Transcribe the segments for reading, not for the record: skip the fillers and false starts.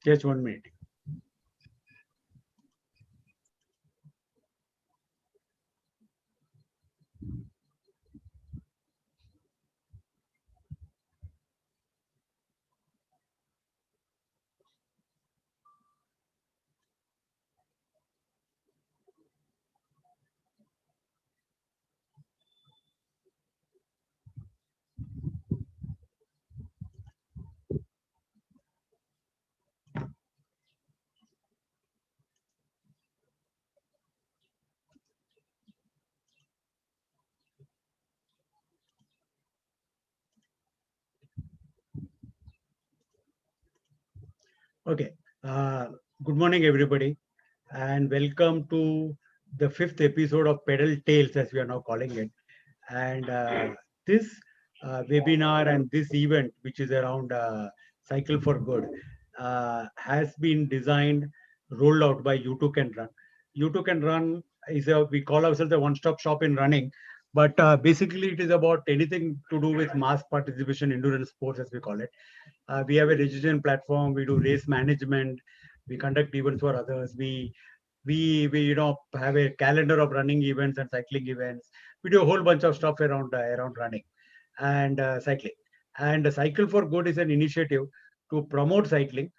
Just 1 minute. Okay. Uh, Good morning, everybody, and welcome to the fifth episode of Pedal Tales, as we are now calling it. And this webinar and this event, which is around Cycle for Good, has been designed, rolled out by U2 Can Run. U2 Can Run we call ourselves a one-stop shop in running, but basically it is about anything to do with mass participation, endurance sports, as we call it. We have a registration platform. We do race management. We conduct events for others. We have a calendar of running events and cycling events. We do a whole bunch of stuff around running and cycling. And Cycle for Good is an initiative to promote cycling,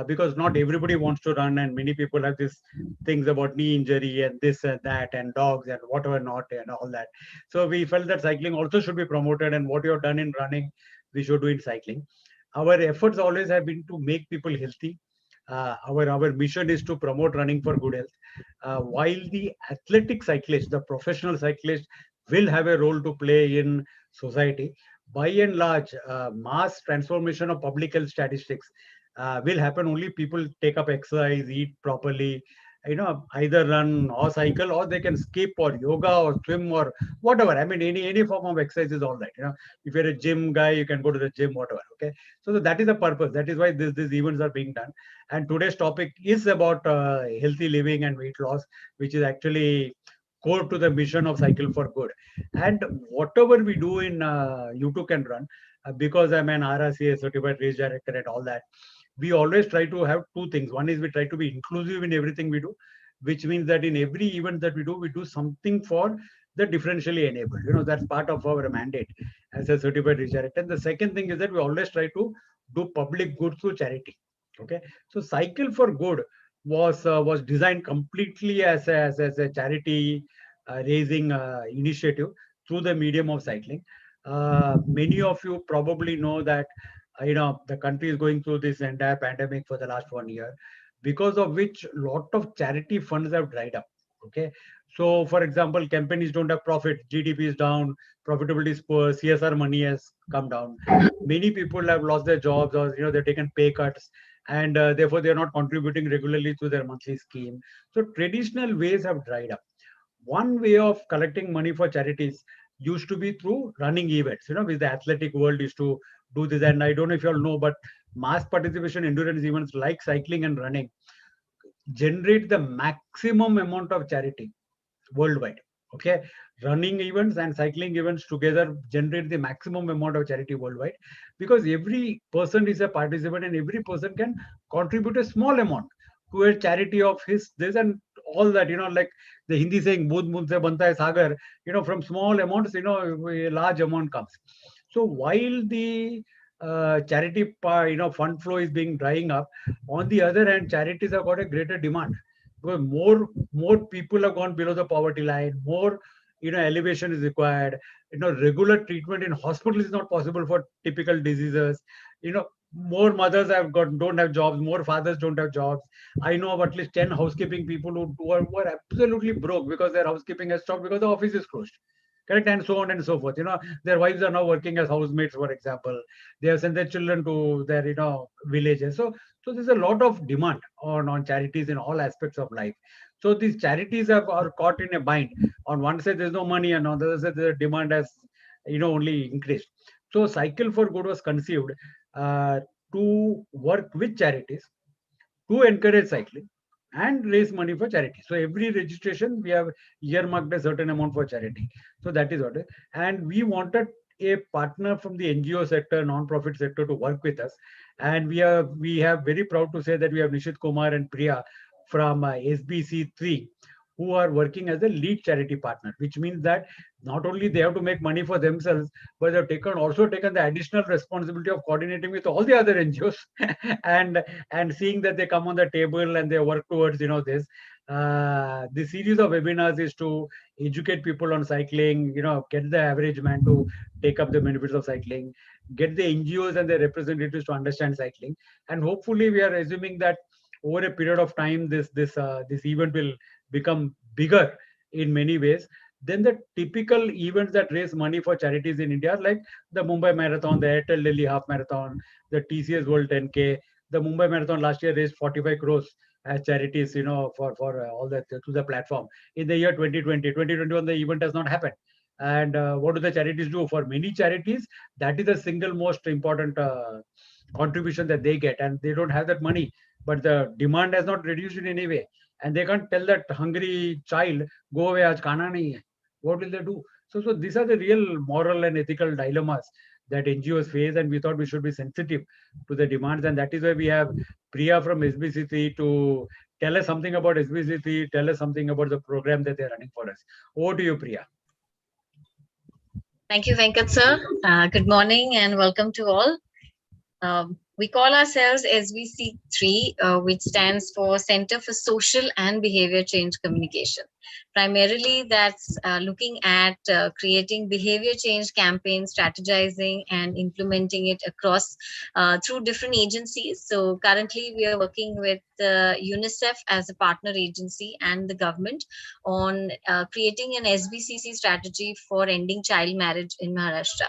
because not everybody wants to run, and many people have these things about knee injury and this and that and dogs and whatever not and all that. So we felt that cycling also should be promoted, and what you have done in running, we should do in cycling. Our efforts always have been to make people healthy. Our mission is to promote running for good health. While the athletic cyclist, the professional cyclist, will have a role to play in society, by and large, mass transformation of public health statistics will happen only people take up exercise, eat properly, either run or cycle, or they can skip or yoga or swim or whatever. I mean, any form of exercise is all right. If you're a gym guy, you can go to the gym, whatever. Okay, so that is the purpose. That is why these events are being done. And today's topic is about healthy living and weight loss, which is actually core to the mission of Cycle for Good. And whatever we do in U2 Can Run, because I'm an RRCA certified race director and all that, we always try to have two things. One is we try to be inclusive in everything we do, which means that in every event that we do something for the differentially enabled. That's part of our mandate as a certified race director. And the second thing is that we always try to do public good through charity. Okay, so Cycle for Good was designed completely as a charity raising initiative through the medium of cycling. Many of you probably know that the country is going through this entire pandemic for the last 1 year, because of which lot of charity funds have dried up. Okay, so for example, companies don't have profit, GDP is down, profitability is poor, CSR money has come down, many people have lost their jobs, or they've taken pay cuts, and therefore they are not contributing regularly to their monthly scheme. So traditional ways have dried up. One way of collecting money for charities used to be through running events, with the athletic world used to do this. And I don't know if you all know, but mass participation endurance events like cycling and running generate the maximum amount of charity worldwide. Okay, running events and cycling events together generate the maximum amount of charity worldwide, because every person is a participant and every person can contribute a small amount to a charity of his this and all that. Like the Hindi saying, "Bood bood se banta hai sagar." From small amounts, a large amount comes. So while the charity fund flow is being drying up, on the other hand, charities have got a greater demand, because more people have gone below the poverty line, more elevation is required. Regular treatment in hospital is not possible for typical diseases. More mothers don't have jobs, more fathers don't have jobs. I know of at least 10 housekeeping people who are absolutely broke because their housekeeping has stopped because the office is closed. Correct, and so on and so forth. Their wives are now working as housemates, for example. They have sent their children to their villages. So there's a lot of demand on charities in all aspects of life. So these charities are caught in a bind. On one side, there's no money, and on the other side, the demand has only increased. So Cycle for Good was conceived uh, to work with charities to encourage cycling and raise money for charity. So every registration we have earmarked a certain amount for charity. So that is what. And we wanted a partner from the NGO sector, non-profit sector, to work with us. And we have very proud to say that we have Nishit Kumar and Priya from SBC3, who are working as a lead charity partner, which means that not only they have to make money for themselves, but they've also taken the additional responsibility of coordinating with all the other NGOs and seeing that they come on the table and they work towards this. The series of webinars is to educate people on cycling, get the average man to take up the benefits of cycling, get the NGOs and their representatives to understand cycling, and hopefully we are assuming that over a period of time this event will become bigger in many ways. Then the typical events that raise money for charities in India, like the Mumbai Marathon, the Airtel Delhi Half Marathon, the TCS World 10K. The Mumbai Marathon last year raised 45 crores as charities, for all that to the platform. In the year 2020, 2021, the event has not happened. And what do the charities do? For many charities, that is the single most important contribution that they get, and they don't have that money. But the demand has not reduced in any way, and they can't tell that hungry child, go away, aaj khana nahi hai. What will they do? So these are the real moral and ethical dilemmas that NGOs face, and we thought we should be sensitive to the demands, and that is why we have Priya from SBC3 to tell us something about SBC3, tell us something about the program that they're running for us. Over to you, Priya. Thank you, Venkat sir. Good morning and welcome to all. We call ourselves SBC3, which stands for Center for Social and Behavior Change Communication. Primarily, that's looking at creating behavior change campaigns, strategizing and implementing it across through different agencies. So currently, we are working with UNICEF as a partner agency and the government on creating an SBCC strategy for ending child marriage in Maharashtra.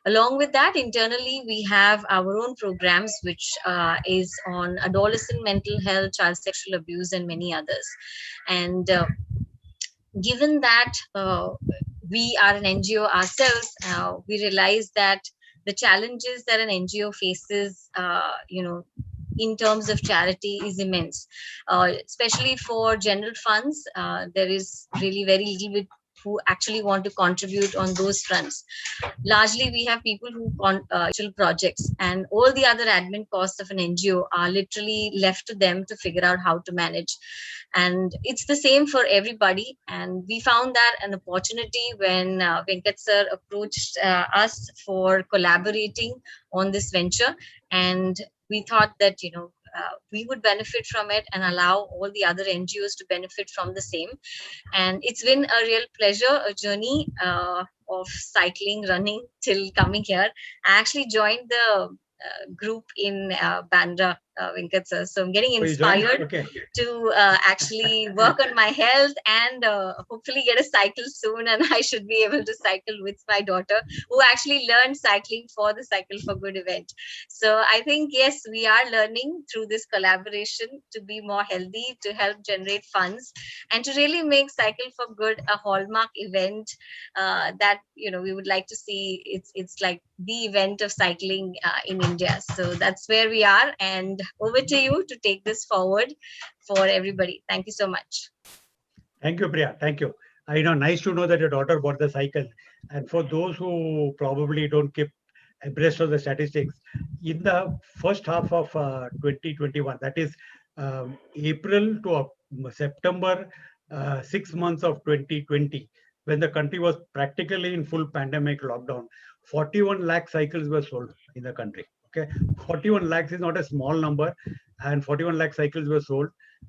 Along with that, internally, we have our own programs, which is on adolescent mental health, child sexual abuse, and many others. And given that we are an NGO ourselves, we realize that the challenges that an NGO faces, in terms of charity is immense, especially for general funds. There is really very little bit who actually want to contribute on those fronts. Largely, we have people who actual projects, and all the other admin costs of an NGO are literally left to them to figure out how to manage. And it's the same for everybody. And we found that an opportunity when Venkat sir approached us for collaborating on this venture. And we thought that, we would benefit from it and allow all the other NGOs to benefit from the same. And it's been a real pleasure, a journey of cycling, running till coming here. I actually joined the group in Bandra, Venkat sir. So I'm getting inspired to actually work on my health and hopefully get a cycle soon. And I should be able to cycle with my daughter, who actually learned cycling for the Cycle for Good event. So I think, yes, we are learning through this collaboration to be more healthy, to help generate funds, and to really make Cycle for Good a hallmark event that, we would like to see. It's like the event of cycling in India. So that's where we are. And over to you to take this forward for everybody. Thank you so much. Thank you, Priya. Thank you. Nice to know that your daughter bought the cycle. And for those who probably don't keep abreast of the statistics, in the first half of 2021, that is April to September, 6 months of 2020, when the country was practically in full pandemic lockdown, 41 lakh cycles were sold in the country. Okay, 41 lakhs is not a small number, and 41 lakh cycles were sold.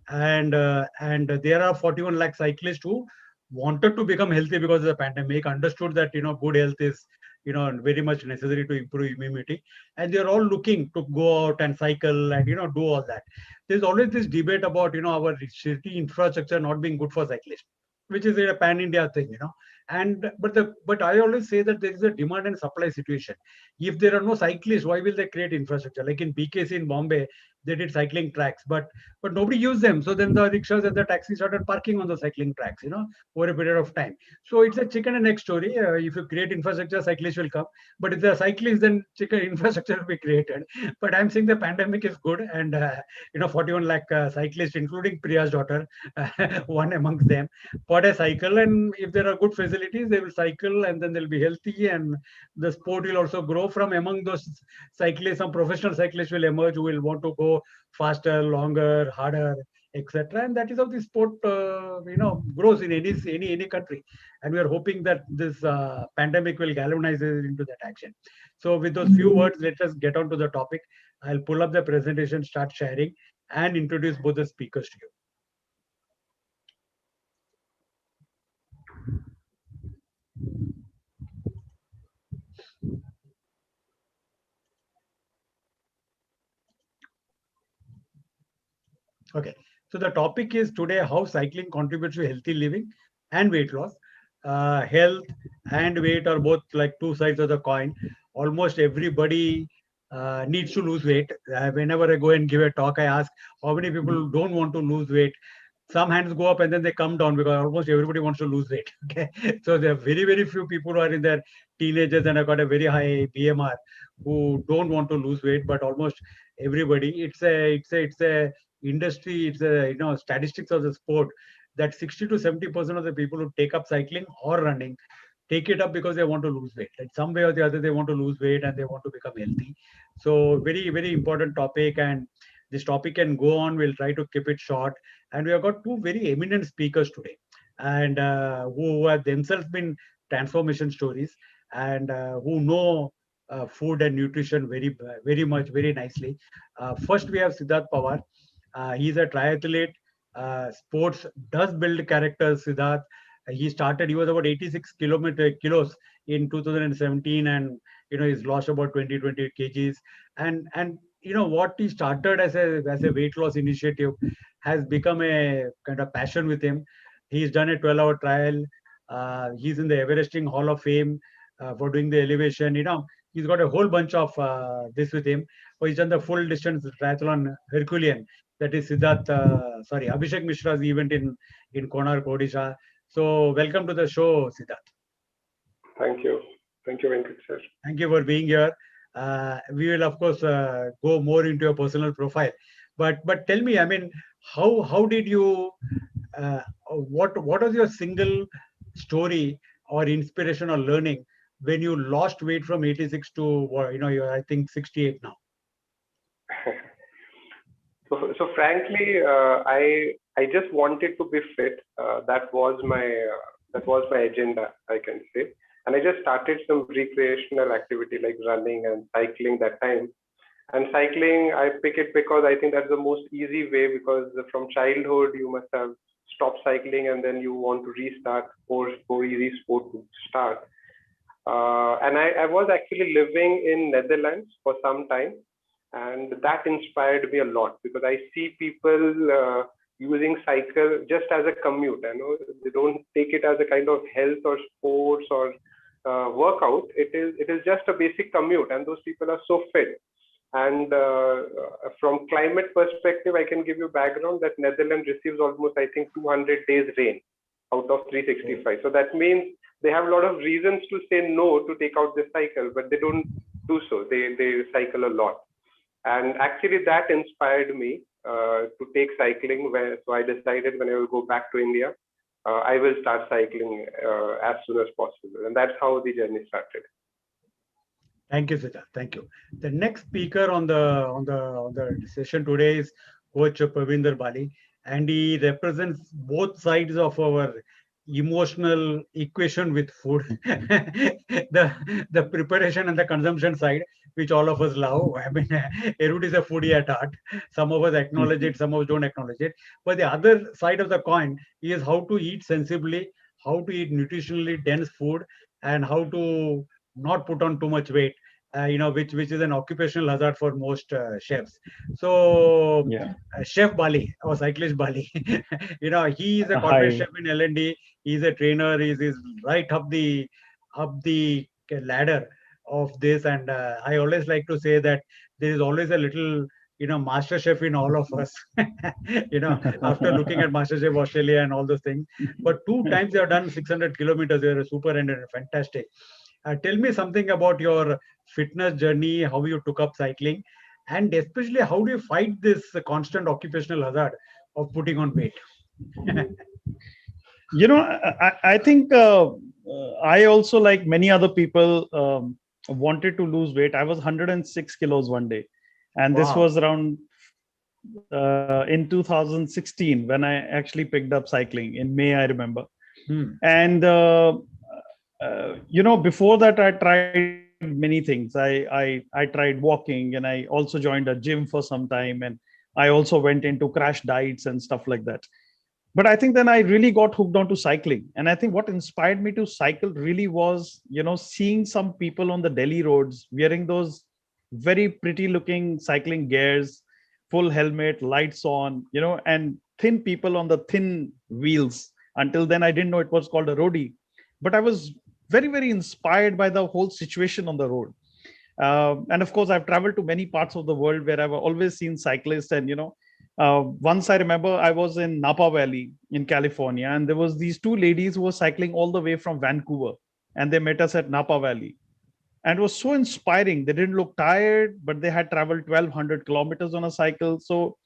And there are 41 lakh cyclists who wanted to become healthy because of the pandemic, understood that good health is very much necessary to improve immunity, and they're all looking to go out and cycle and do all that. There's always this debate about our city infrastructure not being good for cyclists, which is a pan-India thing, And but I always say that there is a demand and supply situation. If there are no cyclists, why will they create infrastructure? Like in BKC in Bombay, they did cycling tracks, but nobody used them. So then the rickshaws and the taxis started parking on the cycling tracks, over a period of time. So it's a chicken and egg story. If you create infrastructure, cyclists will come. But if the cyclists, then chicken infrastructure will be created. But I'm saying the pandemic is good, and 41 lakh cyclists, including Priya's daughter, one amongst them, bought a cycle. And if there are good facilities, they will cycle, and then they'll be healthy, and the sport will also grow. From among those cyclists, some professional cyclists will emerge who will want to go faster, longer, harder, etc. And that is how the sport grows in any country. And we are hoping that this pandemic will galvanize it into that action. So with those few words, let us get on to the topic. I'll pull up the presentation, start sharing, and introduce both the speakers to you. Okay, so the topic is today how cycling contributes to healthy living and weight loss. Health and weight are both like two sides of the coin. Almost everybody needs to lose weight. Whenever I go and give a talk, I ask how many people don't want to lose weight. Some hands go up and then they come down because almost everybody wants to lose weight. Okay, so there are very, very few people who are in their teenagers and have got a very high BMR who don't want to lose weight, but almost everybody. It's a industry. It's a statistics of the sport that 60 to 70% of the people who take up cycling or running take it up because they want to lose weight. Like some way or the other, they want to lose weight and they want to become healthy. So very, very important topic, and this topic can go on. We'll try to keep it short. And we have got two very eminent speakers today, and who have themselves been transformation stories, and who know food and nutrition very, very much, very nicely. First, we have Siddhartha Pawar. He's a triathlete. Sports does build character, Siddharth. He was about 86 kilos in 2017, and he's lost about 20 kgs. And what he started as a weight loss initiative has become a kind of passion with him. He's done a 12-hour trial. He's in the Everesting Hall of Fame for doing the elevation. He's got a whole bunch of this with him. So he's done the full distance triathlon Herculean. That is Abhishek Mishra's event in Konark, Odisha. So welcome to the show, Siddharth. Thank you. Thank you, Venkat sir. Thank you for being here. We will, of course, go more into your personal profile. But tell me, I mean, how did you, what was your single story or inspiration or learning when you lost weight from 86 to, you're, I think, 68 now? So frankly, I just wanted to be fit. That was my agenda, I can say. And I just started some recreational activity like running and cycling that time. And cycling, I pick it because I think that's the most easy way, because from childhood you must have stopped cycling and then you want to restart, for easy sport to start. And I was actually living in Netherlands for some time. And that inspired me a lot because I see people using cycle just as a commute. I know they don't take it as a kind of health or sports or workout. It is just a basic commute, and those people are so fit. And from climate perspective, I can give you background that Netherlands receives almost, I think, 200 days rain out of 365. So that means they have a lot of reasons to say no to take out the cycle, but they don't do so. They cycle a lot. And actually that inspired me to take cycling. So I decided when I will go back to India, I will start cycling as soon as possible. And that's how the journey started. Thank you, Siddharth. Thank you. The next speaker on the session today is Coach Parvinder Bali, and he represents both sides of our emotional equation with food, the preparation and the consumption side, which all of us love. I mean, everybody is a foodie at heart. Some of us acknowledge it, some of us don't acknowledge it. But the other side of the coin is how to eat sensibly, how to eat nutritionally dense food, and how to not put on too much weight. Which is an occupational hazard for most chefs. So, Yeah. Chef Bali or cyclist Bali, he is a corporate chef in L&D. He's a trainer. He's right up the ladder of this. And I always like to say that there is always a little master chef in all of us, after looking at master chef Australia and all those things. But 2 times you have done 600 kilometers. You're a super and fantastic. Tell me something about your fitness journey, how you took up cycling, and especially how do you fight this constant occupational hazard of putting on weight? I think I also, like many other people, wanted to lose weight. I was 106 kilos one day, and this Wow. was around in 2016 when I actually picked up cycling in May, I remember. And before that, I tried many things. I tried walking, and I also joined a gym for some time, and I also went into crash diets and stuff like that. But I think then I really got hooked onto cycling. And I think what inspired me to cycle really was, seeing some people on the Delhi roads wearing those very pretty looking cycling gears, full helmet, lights on, and thin people on the thin wheels. Until then, I didn't know it was called a roadie. But I was very, very inspired by the whole situation on the road. And of course, I've traveled to many parts of the world where I've always seen cyclists. And, once I remember I was in Napa Valley in California, and there was these two ladies who were cycling all the way from Vancouver, and they met us at Napa Valley. And it was so inspiring. They didn't look tired, but they had traveled 1,200 kilometers on a cycle. So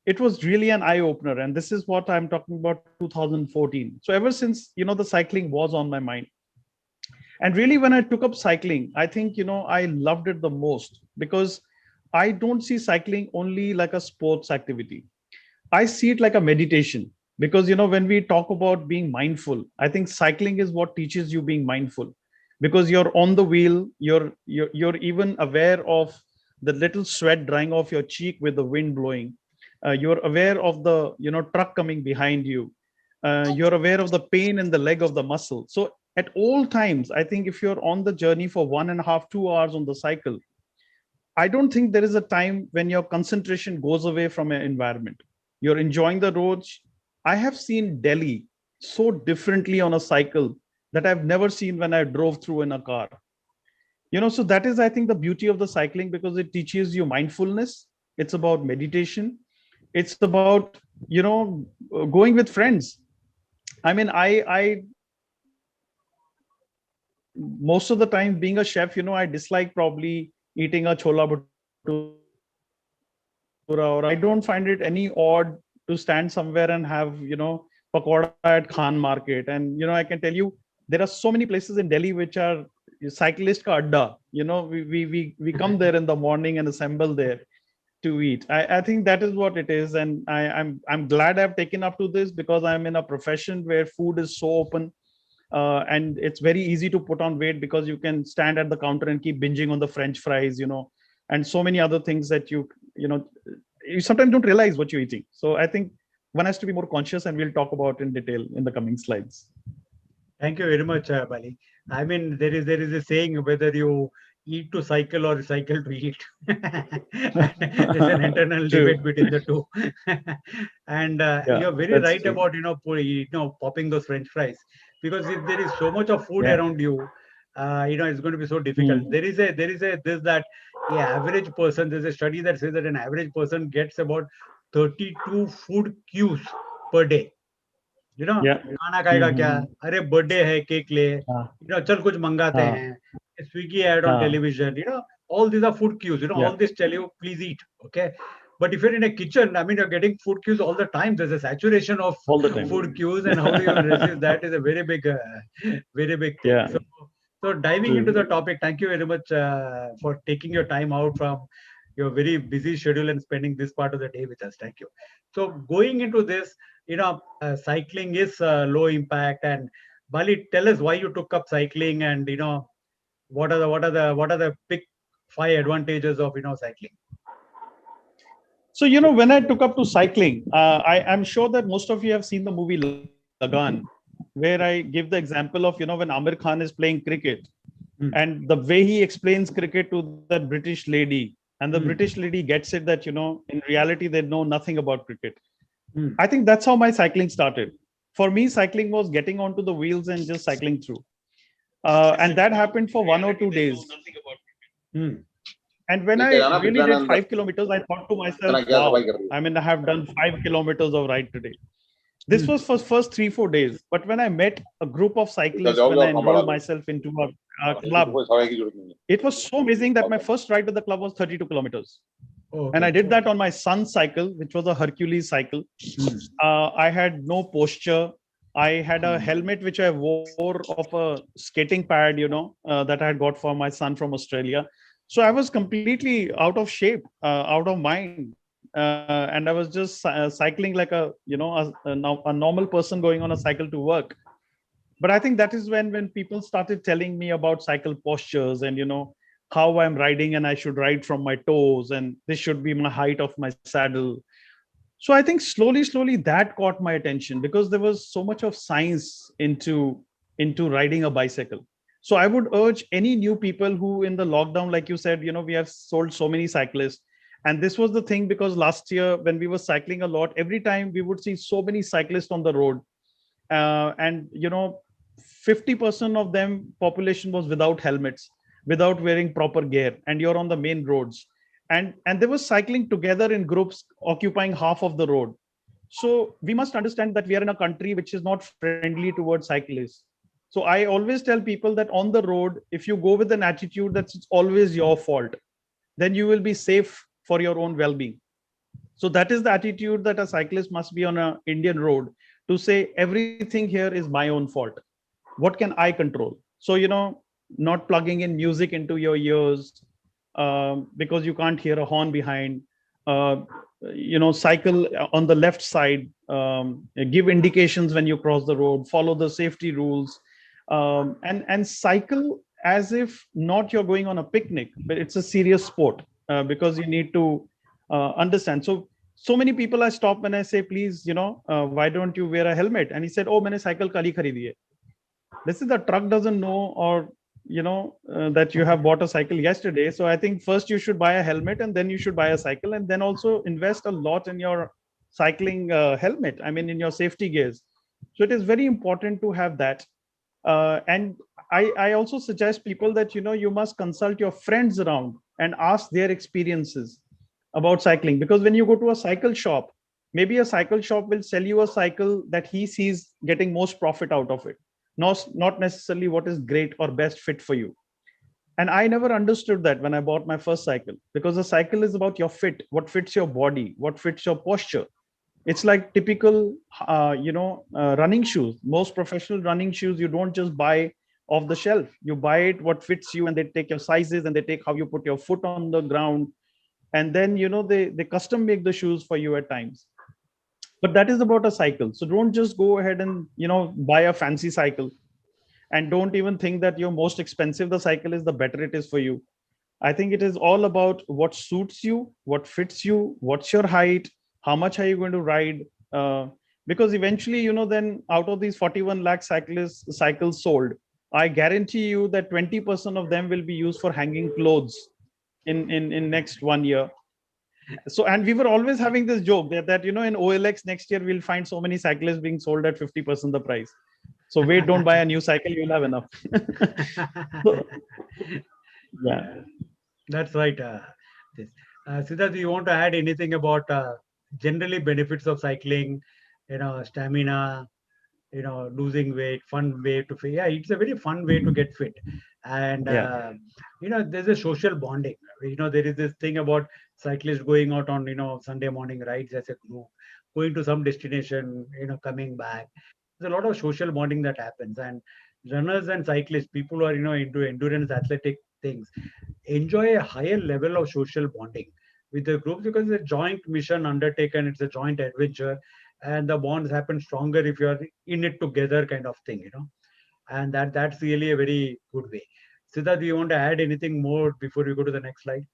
it was really an eye opener. And this is what I'm talking about, 2014. So ever since, the cycling was on my mind. And really, when I took up cycling, I think, I loved it the most, because I don't see cycling only like a sports activity. I see it like a meditation, because, when we talk about being mindful, I think cycling is what teaches you being mindful, because you're on the wheel, you're even aware of the little sweat drying off your cheek with the wind blowing. You're aware of the, truck coming behind you. You're aware of the pain in the leg of the muscle. So at all times, I think if you're on the journey for 1.5, 2 hours on the cycle, I don't think there is a time when your concentration goes away from your environment. You're enjoying the roads. I have seen Delhi so differently on a cycle that I've never seen when I drove through in a car. So that is, I think, the beauty of the cycling, because it teaches you mindfulness. It's about meditation. It's about, going with friends. I mean, I most of the time being a chef, I dislike probably eating a chola bhatura, or I don't find it any odd to stand somewhere and have, pakoda at Khan Market. And, I can tell you, there are so many places in Delhi which are cyclist ka adda. We come there in the morning and assemble there to eat. I think that is what it is. And I'm glad I've taken up to this, because I'm in a profession where food is so open. And it's very easy to put on weight, because you can stand at the counter and keep binging on the French fries, and so many other things that you sometimes don't realize what you're eating. So I think one has to be more conscious, and we'll talk about in detail in the coming slides. Thank you very much, Bali. I mean, there is a saying, whether you eat to cycle or cycle to eat. There's an internal debate between the two. And you're very right true about popping those French fries, because if there is so much of food around you, it's going to be so difficult. There is that the average person. There's a study that says that an average person gets about 32 food cues per day. खाना खाएगा क्या, अरे birthday है, cake ले, चल कुछ मंगाते हैं, Swiggy ad on television, all these are food cues, all this tell you please eat. Okay, but if you're in a kitchen, I mean, you're getting food cues all the time. There's a saturation of food cues, and how do you resist that is a very big thing. So diving into the topic, thank you very much for taking your time out from your very busy schedule and spending this part of the day with us. Thank you. So going into this, cycling is low impact. And Bali, tell us why you took up cycling, and what are the big 5 advantages of cycling. So when I took up to cycling, I'm sure that most of you have seen the movie Lagan, where I give the example of when Amir Khan is playing cricket, and the way he explains cricket to that British lady, and the British lady gets it that in reality they know nothing about cricket. I think that's how my cycling started. For me, cycling was getting onto the wheels and just cycling through. And that happened for 1 or 2 days. And when I really did 5 kilometers, I thought to myself, wow, I mean, I have done 5 kilometers of ride today. This was for first 3-4 days. But when I met a group of cyclists, when I enrolled myself into a club, it was so amazing that my first ride with the club was 32 kilometers. Okay. And I did that on my son's cycle, which was a Hercules cycle. I had no posture. I had a helmet which I wore of a skating pad, that I had got for my son from Australia. So I was completely out of shape, out of mind. And I was just cycling like a normal person going on a cycle to work. But I think that is when people started telling me about cycle postures and, how I'm riding, and I should ride from my toes, and this should be my height of my saddle. So I think slowly that caught my attention, because there was so much of science into riding a bicycle. So I would urge any new people who in the lockdown, like you said, we have sold so many cyclists. And this was the thing, because last year when we were cycling a lot, every time we would see so many cyclists on the road. And 50% of them population was without helmets, without wearing proper gear, and you're on the main roads. And they were cycling together in groups, occupying half of the road. So we must understand that we are in a country which is not friendly towards cyclists. So I always tell people that on the road, if you go with an attitude that it's always your fault, then you will be safe for your own well-being. So that is the attitude that a cyclist must be on an Indian road, to say everything here is my own fault. What can I control? So, not plugging in music into your ears, because you can't hear a horn behind. Cycle on the left side, give indications when you cross the road, follow the safety rules, and cycle as if not you're going on a picnic, but it's a serious sport, because you need to understand. So many people I stop when I say, please, why don't you wear a helmet? And he said, oh, maine cycle kal hi kharidi hai. This is the truck doesn't know, or that you have bought a cycle yesterday. So I think first you should buy a helmet, and then you should buy a cycle, and then also invest a lot in your cycling helmet. I mean, in your safety gears. So it is very important to have that. And I also suggest people that you must consult your friends around and ask their experiences about cycling, because when you go to a cycle shop, maybe a cycle shop will sell you a cycle that he sees getting most profit out of it, not necessarily what is great or best fit for you. And I never understood that when I bought my first cycle, because the cycle is about your fit, what fits your body, what fits your posture. It's like typical running shoes. Most professional running shoes, you don't just buy off the shelf. You buy it what fits you, and they take your sizes, and they take how you put your foot on the ground, and then they custom make the shoes for you at times. But that is about a cycle. So don't just go ahead and buy a fancy cycle, and don't even think that your most expensive the cycle is, the better it is for you. I think it is all about what suits you, what fits you, what's your height, how much are you going to ride, because eventually then out of these 41 lakh cycles sold, I guarantee you that 20% of them will be used for hanging clothes in next 1 year. So, and we were always having this joke that in OLX next year we'll find so many cyclists being sold at 50% the price. So wait, don't buy a new cycle, you'll have enough. So, yeah, that's right. Siddharth, do you want to add anything about generally benefits of cycling? Stamina, losing weight, fun way to fit. Yeah, it's a very fun way to get fit. And there's a social bonding. There is this thing about cyclists going out on Sunday morning rides as a group, going to some destination, coming back. There's a lot of social bonding that happens. And runners and cyclists, people who are into endurance athletic things, enjoy a higher level of social bonding with the group, because it's a joint mission undertaken, it's a joint adventure, and the bonds happen stronger if you're in it together, kind of thing. And that's really a very good way. Siddharth, do you want to add anything more before we go to the next slide?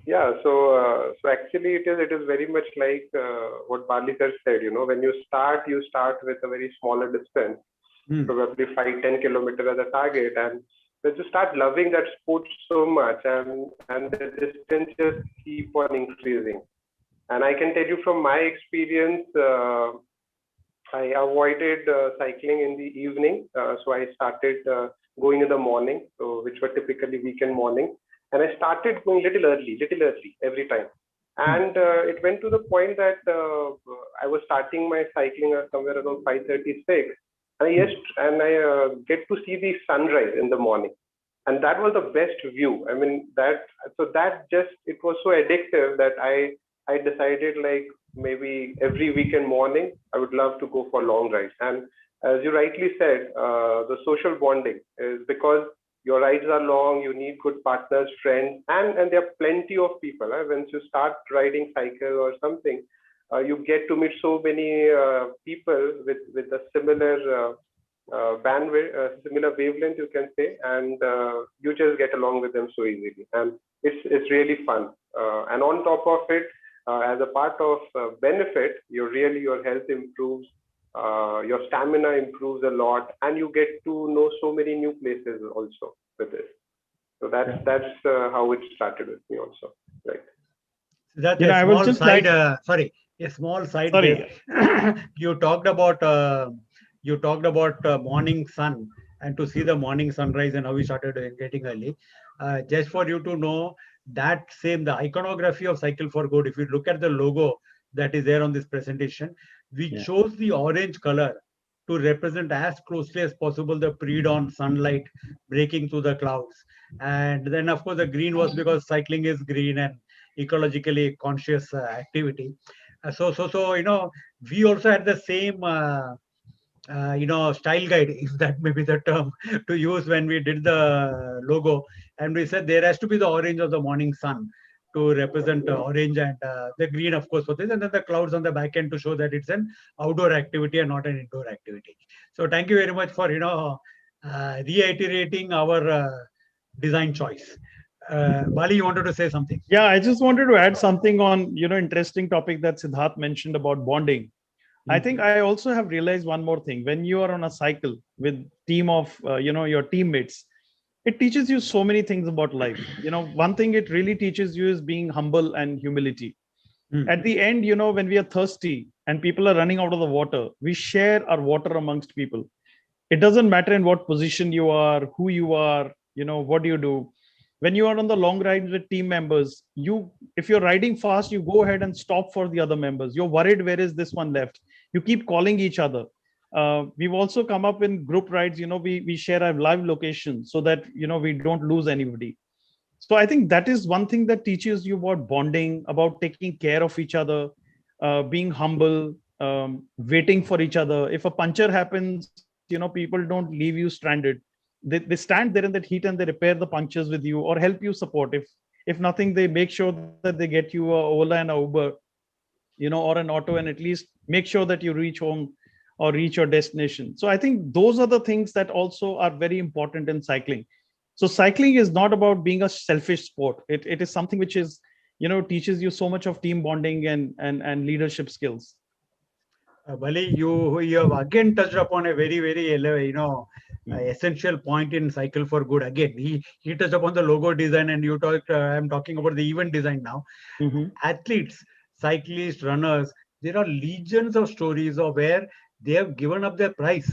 Yeah, so actually it is very much like what Bali sir said. When you start with a very smaller distance, probably 5-10 kilometers as a target, and then you start loving that sport so much, and the distance just keep on increasing. And I can tell you from my experience, I avoided cycling in the evening, so I started going in the morning, so which were typically weekend morning. And I started going little early every time. And it went to the point that I was starting my cycling somewhere around 5:36, and I get to see the sunrise in the morning, and that was the best view. I mean, it was so addictive that I decided, like, maybe every weekend morning I would love to go for long rides. And as you rightly said, the social bonding is because your rides are long, you need good partners, friends, and there are plenty of people. Once you start riding cycle or something, you get to meet so many people with a similar bandwidth, similar wavelength, you can say, and you just get along with them so easily, and it's really fun. And on top of it, as a part of benefit, your health improves, your stamina improves a lot, and you get to know so many new places also with this. So that's how it started with me also, right? That's You know, a I was small just side. like, A small side. sorry, There. You talked about morning sun, and to see the morning sunrise and how we started getting early. Just for you to know that the iconography of Cycle for Good. If you look at the logo that is there on this presentation, we Yeah. chose the orange color to represent as closely as possible the pre-dawn sunlight breaking through the clouds. And then, of course, the green was because cycling is green and ecologically conscious activity. So we also had the same style guide, if that may be the term to use when we did the logo, and we said there has to be the orange of the morning sun to represent orange, and the green, of course, for this, and then the clouds on the back end to show that it's an outdoor activity and not an indoor activity. So thank you very much for reiterating our design choice. Bali, you wanted to say something? Yeah, I just wanted to add something on, interesting topic that Siddharth mentioned about bonding. I think I also have realized one more thing. When you are on a cycle with team of, your teammates, it teaches you so many things about life. One thing it really teaches you is being humble and humility. At the end, when we are thirsty and people are running out of the water, we share our water amongst people. It doesn't matter in what position you are, who you are, what do you do. When you are on the long rides with team members, if you're riding fast, you go ahead and stop for the other members. You're worried, where is this one left? You keep calling each other. We've also come up in group rides, we share our live location so that we don't lose anybody. So I think that is one thing that teaches you about bonding, about taking care of each other, being humble, waiting for each other. If a puncture happens, people don't leave you stranded. They stand there in that heat and they repair the punctures with you or help you support. If nothing, they make sure that they get you a Ola and a Uber, or an auto, and at least make sure that you reach home or reach your destination. So I think those are the things that also are very important in cycling. So cycling is not about being a selfish sport. It is something which is, teaches you so much of team bonding and leadership skills. Bali, you have again touched upon a very, very essential point in Cycle for Good. Again, he touched upon the logo design, and you talked. I'm talking about the event design now. Athletes, cyclists, runners. There are legions of stories of where they have given up their price.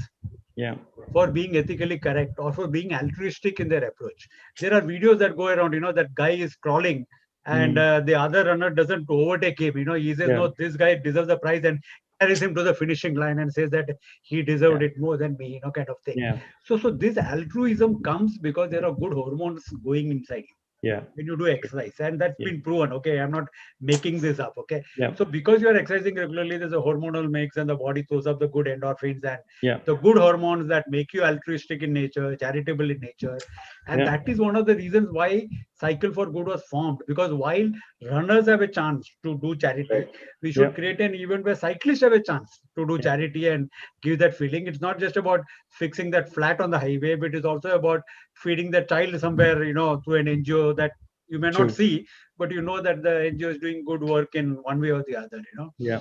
Yeah. For being ethically correct or for being altruistic in their approach. There are videos that go around. That guy is crawling, and the other runner doesn't overtake him. He says, no, this guy deserves the prize, and carries him to the finishing line and says that he deserved it more than me, kind of thing. Yeah. So this altruism comes because there are good hormones going inside you. Yeah. When you do exercise, and that's been proven. Okay, I'm not making this up. Okay. Yeah. So because you are exercising regularly, there's a hormonal mix, and the body throws up the good endorphins and Yeah. the good hormones that make you altruistic in nature, charitable in nature. And that is one of the reasons why Cycle for Good was formed. Because while runners have a chance to do charity, we should create an event where cyclists have a chance to do charity and give that feeling. It's not just about fixing that flat on the highway, but it's also about feeding the child somewhere, through an NGO that you may not see, but you know that the NGO is doing good work in one way or the other. Yeah.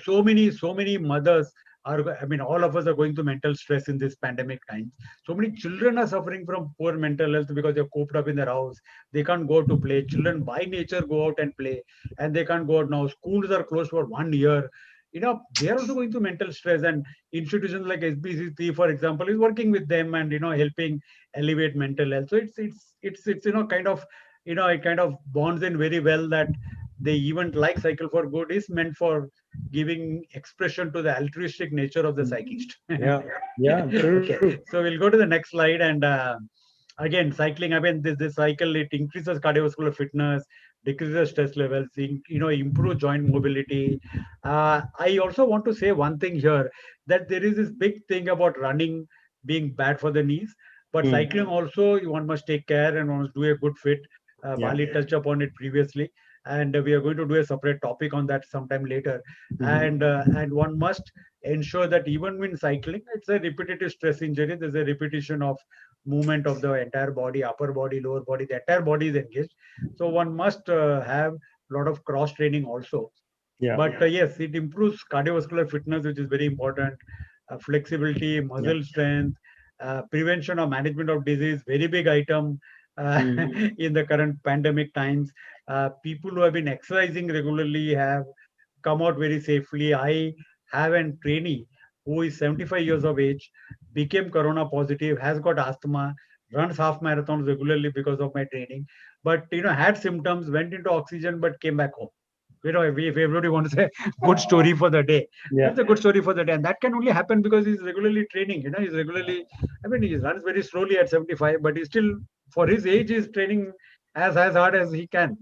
So many mothers are. I mean, all of us are going through mental stress in this pandemic times. So many children are suffering from poor mental health because they're cooped up in their house. They can't go to play. Children by nature go out and play, and they can't go out now. Schools are closed for 1 year. they are also going through mental stress, and institutions like SBCC, for example, is working with them and helping elevate mental health. So it's it kind of bonds in very well that the event like Cycle for Good is meant for giving expression to the altruistic nature of the cyclist. Yeah, true. Okay, so we'll go to the next slide. And again, cycling, I mean, this cycle, it increases cardiovascular fitness, decreases stress levels, improve joint mobility. I also want to say one thing here, that there is this big thing about running being bad for the knees, but cycling also, one must take care and one must do a good fit. Bali touched upon it previously, and we are going to do a separate topic on that sometime later. And one must ensure that even when cycling, it's a repetitive stress injury. There's a repetition of movement of the entire body, upper body, lower body. The entire body is engaged. So one must have a lot of cross training also. But yes, it improves cardiovascular fitness, which is very important. Flexibility, muscle strength, prevention or management of disease, very big item in the current pandemic times. People who have been exercising regularly have come out very safely. I have a trainee who is 75 years of age, became corona positive, has got asthma, runs half marathons regularly because of my training, but had symptoms, went into oxygen, but came back home. If everybody wants to say good story for the day, that's a good story for the day. And that can only happen because he's regularly training. He's regularly, I mean, he runs very slowly at 75, but he's still, for his age, he's training as hard as he can.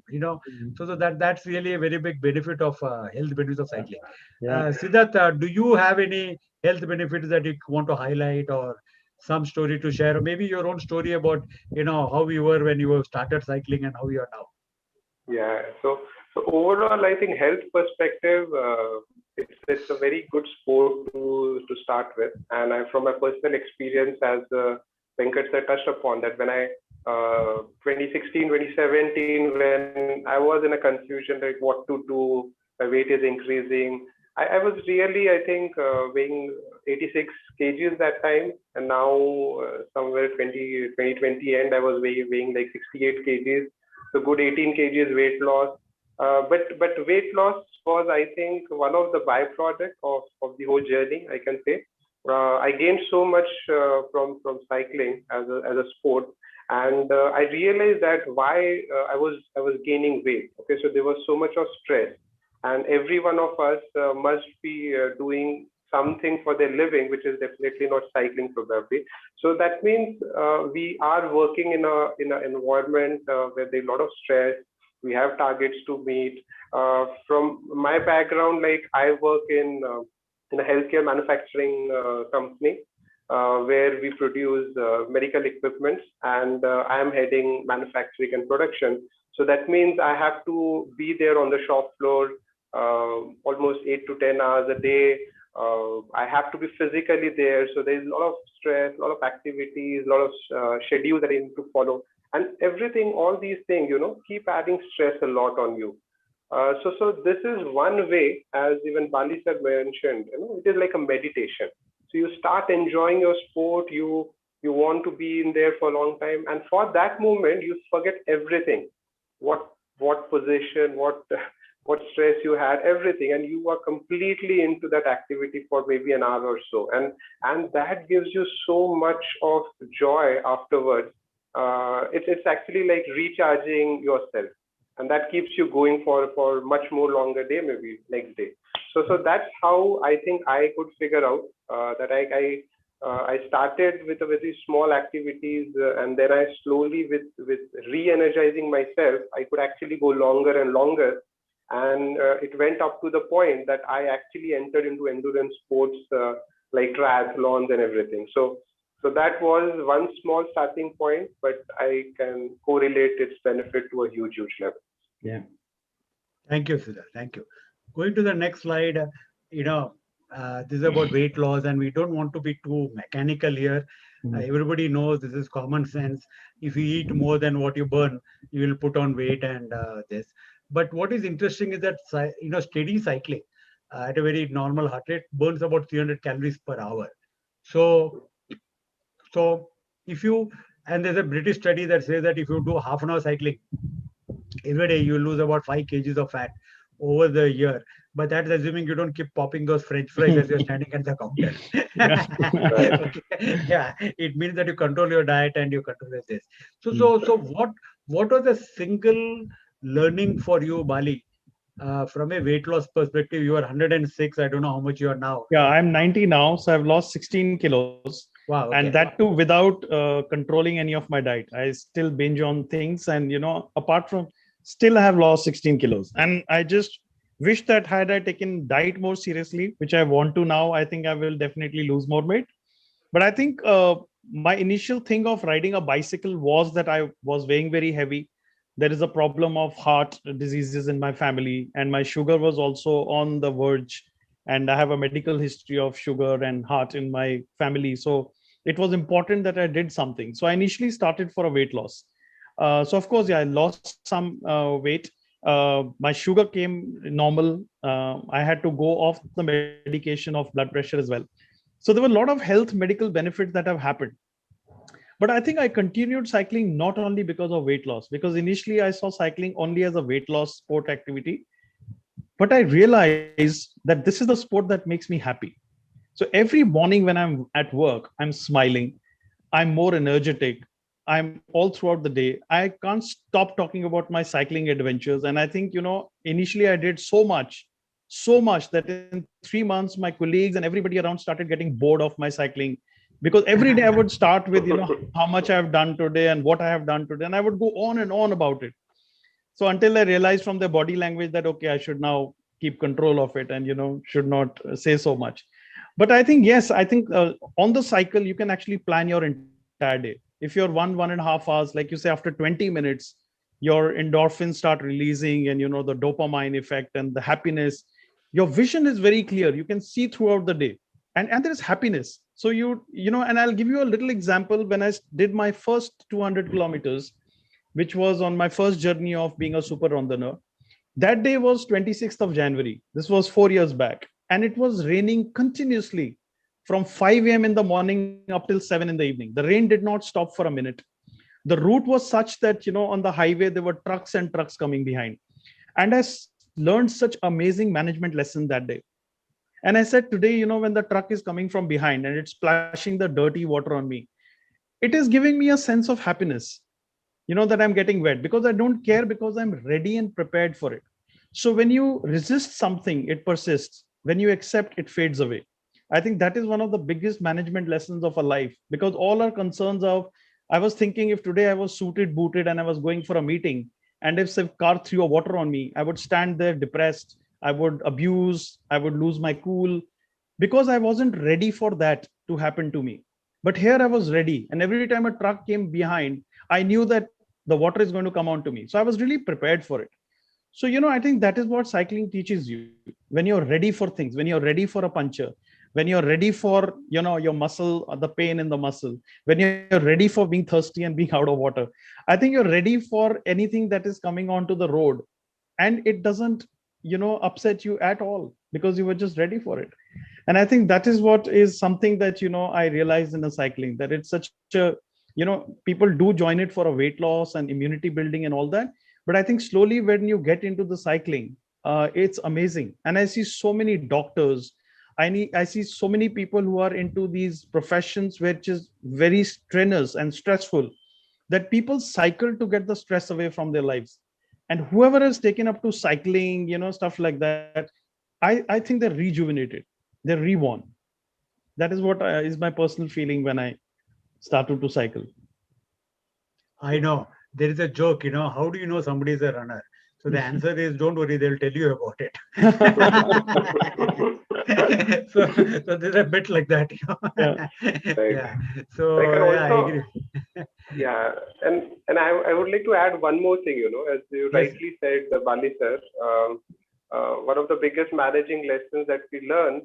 So that's really a very big benefit of health benefits of cycling. Siddharth, do you have any health benefits that you want to highlight, or some story to share, or maybe your own story about how you were when you started cycling and how you are now? Yeah. So overall, I think health perspective, it's a very good sport to start with. And from my personal experience, as Venkat sir touched upon, that when I 2016, 2017, when I was in a confusion like what to do, my weight is increasing. I was really, I think, weighing 86 kgs that time, and now somewhere 2020 end, I was weighing like 68 kgs. So good 18 kgs weight loss. But weight loss was, I think, one of the byproducts of the whole journey, I can say. I gained so much from cycling as a sport, and I realized that why I was gaining weight. Okay, so there was so much of stress, and every one of us must be doing something for their living, which is definitely not cycling probably. So that means we are working in an environment where there's a lot of stress. We have targets to meet. From my background, like I work in a healthcare manufacturing company where we produce medical equipment, and I am heading manufacturing and production. So that means I have to be there on the shop floor almost 8 to 10 hours a day. I have to be physically there. So there's a lot of stress, a lot of activities, a lot of schedule that I need to follow. And everything, all these things, keep adding stress a lot on you. So this is one way, as even Bali sir mentioned, it is like a meditation. So you start enjoying your sport, you want to be in there for a long time. And for that moment, you forget everything. What position, what stress you had, everything, and you are completely into that activity for maybe an hour or so. And that gives you so much of joy afterwards. It's actually like recharging yourself, and that keeps you going for much more longer day, maybe next day. So that's how I think I could figure out that I started with a very small activities, and then I slowly with re-energizing myself, I could actually go longer and longer. And it went up to the point that I actually entered into endurance sports like triathlons and everything. So that was one small starting point, but I can correlate its benefit to a huge level. Yeah. Thank you, Siddharth. Thank you. Going to the next slide, this is about weight loss, and we don't want to be too mechanical here. Everybody knows this is common sense. If you eat more than what you burn, you will put on weight and this. But what is interesting is that steady cycling at a very normal heart rate burns about 300 calories per hour. So if you, and there's a British study that says that if you do half an hour cycling every day, you lose about 5 kgs of fat. over the year. But that's assuming you don't keep popping those French fries as you're standing at the counter. Okay. Yeah, it means that you control your diet and you control this. So what was the single learning for you, Bali, from a weight loss perspective? You are 106. I don't know how much you are now. Yeah, I'm 90 now, so I've lost 16 kilos, Wow. and Okay. that too without controlling any of my diet. I still binge on things, and apart from, still I have lost 16 kilos, and I just wish that had I taken diet more seriously, which I want to now, I think I will definitely lose more weight. But I think my initial thing of riding a bicycle was that I was weighing very heavy. There is a problem of heart diseases in my family, and my sugar was also on the verge. And I have a medical history of sugar and heart in my family. So it was important that I did something. So I initially started for a weight loss. So of course, yeah, I lost some weight. My sugar came normal. I had to go off the medication of blood pressure as well. So there were a lot of health medical benefits that have happened. But I think I continued cycling not only because of weight loss, because initially I saw cycling only as a weight loss sport activity. But I realized that this is the sport that makes me happy. So every morning when I'm at work, I'm smiling, I'm more energetic. I'm all throughout the day. I can't stop talking about my cycling adventures. And I think, initially I did so much that in 3 months, my colleagues and everybody around started getting bored of my cycling, because every day I would start with, how much I have done today and what I have done today. And I would go on and on about it. So until I realized from their body language that, okay, I should now keep control of it and, should not say so much. But I think, yes, I think on the cycle, you can actually plan your entire day. If you're 1.5 hours, like you say, after 20 minutes, your endorphins start releasing, and, the dopamine effect and the happiness, your vision is very clear. You can see throughout the day, and there's happiness. So and I'll give you a little example. When I did my first 200 kilometers, which was on my first journey of being a super runner, that day was 26th of January. This was 4 years back. And it was raining continuously from 5 a.m. in the morning up till 7 in the evening. The rain did not stop for a minute. The route was such that, on the highway, there were trucks and trucks coming behind. And I learned such amazing management lesson that day. And I said, today, when the truck is coming from behind and it's splashing the dirty water on me, it is giving me a sense of happiness, that I'm getting wet, because I don't care, because I'm ready and prepared for it. So when you resist something, it persists. When you accept, it fades away. I think that is one of the biggest management lessons of a life, because all our concerns of, I was thinking, if today I was suited, booted, and I was going for a meeting, and if some car threw a water on me, I would stand there depressed, I would abuse, I would lose my cool, because I wasn't ready for that to happen to me. But here I was ready. And every time a truck came behind, I knew that the water is going to come onto me. So I was really prepared for it. So, I think that is what cycling teaches you. When you're ready for things, when you're ready for a puncture, when you're ready for, your muscle, the pain in the muscle, when you're ready for being thirsty and being out of water, I think you're ready for anything that is coming onto the road. And it doesn't, upset you at all, because you were just ready for it. And I think that is what is something that, I realized in the cycling, that it's such a, people do join it for a weight loss and immunity building and all that. But I think slowly when you get into the cycling, it's amazing. And I see so many doctors, I see so many people who are into these professions which is very strenuous and stressful, that people cycle to get the stress away from their lives. And whoever has taken up to cycling, stuff like that, I think they're rejuvenated, they're reborn. That is what is my personal feeling when I started to cycle. I know there is a joke, how do you know somebody is a runner? So the answer is, don't worry, they'll tell you about it. so there's a bit like that, Yeah. Right. Yeah. So I can yeah, I also, agree. yeah, and I would like to add one more thing, as you Yes. rightly said, Bali sir, one of the biggest managing lessons that we learned,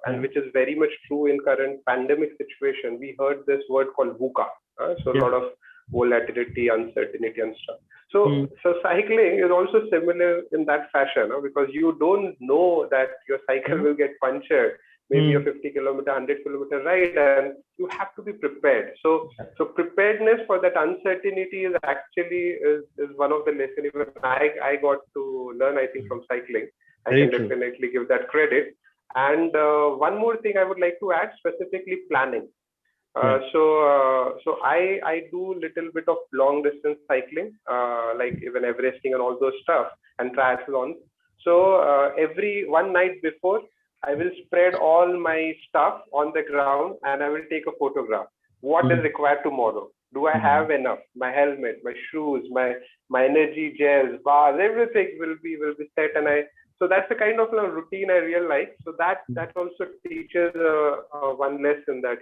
and which is very much true in current pandemic situation, we heard this word called VUCA. So a Yeah. lot of volatility, uncertainty, and stuff. So, Mm. so cycling is also similar in that fashion, because you don't know that your cycle will get punctured. maybe a 50-kilometer, 100-kilometer ride, and you have to be prepared. So preparedness for that uncertainty is actually is one of the lessons even I got to learn, I think, from cycling. I Very can true. definitely give that credit. And one more thing I would like to add, specifically planning. So I do little bit of long distance cycling, like even Everesting and all those stuff, and triathlons. So every one night before, I will spread all my stuff on the ground and I will take a photograph. What is required tomorrow? Do I have enough? My helmet, my shoes, my energy gels, bars, everything will be set. And so that's the kind of routine I really like. So that also teaches one lesson that,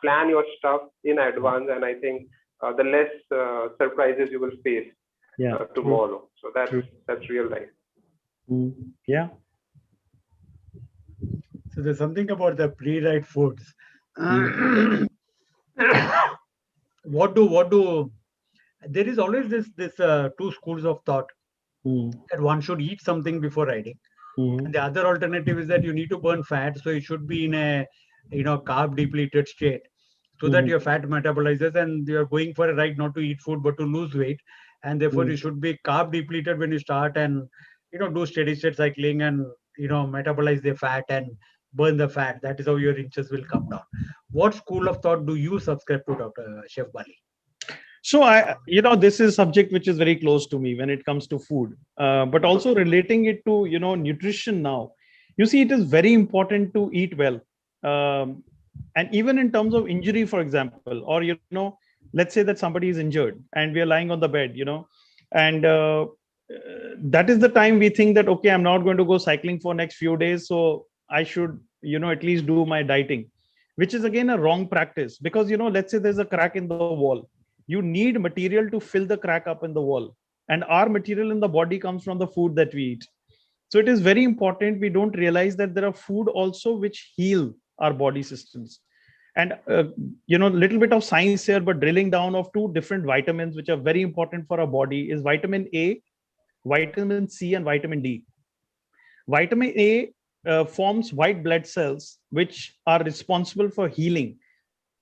plan your stuff in advance. And I think the less surprises you will face tomorrow. So that's real life. Yeah. So there's something about the pre-ride foods. What do there is always this two schools of thought that one should eat something before riding. And the other alternative is that you need to burn fat, so it should be in a carb depleted state, so that your fat metabolizes and you're going for a ride not to eat food but to lose weight, and therefore you should be carb depleted when you start, and do steady state cycling and metabolize the fat and burn the fat. That is how your inches will come down. What school of thought do you subscribe to, Dr. Chef Bali? So this is subject which is very close to me when it comes to food, but also relating it to, nutrition now. You see, it is very important to eat well. And even in terms of injury, for example, or, let's say that somebody is injured and we are lying on the bed, and that is the time we think that, okay, I'm not going to go cycling for next few days. So I should, at least do my dieting, which is again a wrong practice, because, let's say there's a crack in the wall. You need material to fill the crack up in the wall. And our material in the body comes from the food that we eat. So it is very important we don't realize that there are food also which heal our body systems. And, little bit of science here, but drilling down of two different vitamins which are very important for our body is vitamin A, vitamin C, and vitamin D. Vitamin A forms white blood cells, which are responsible for healing.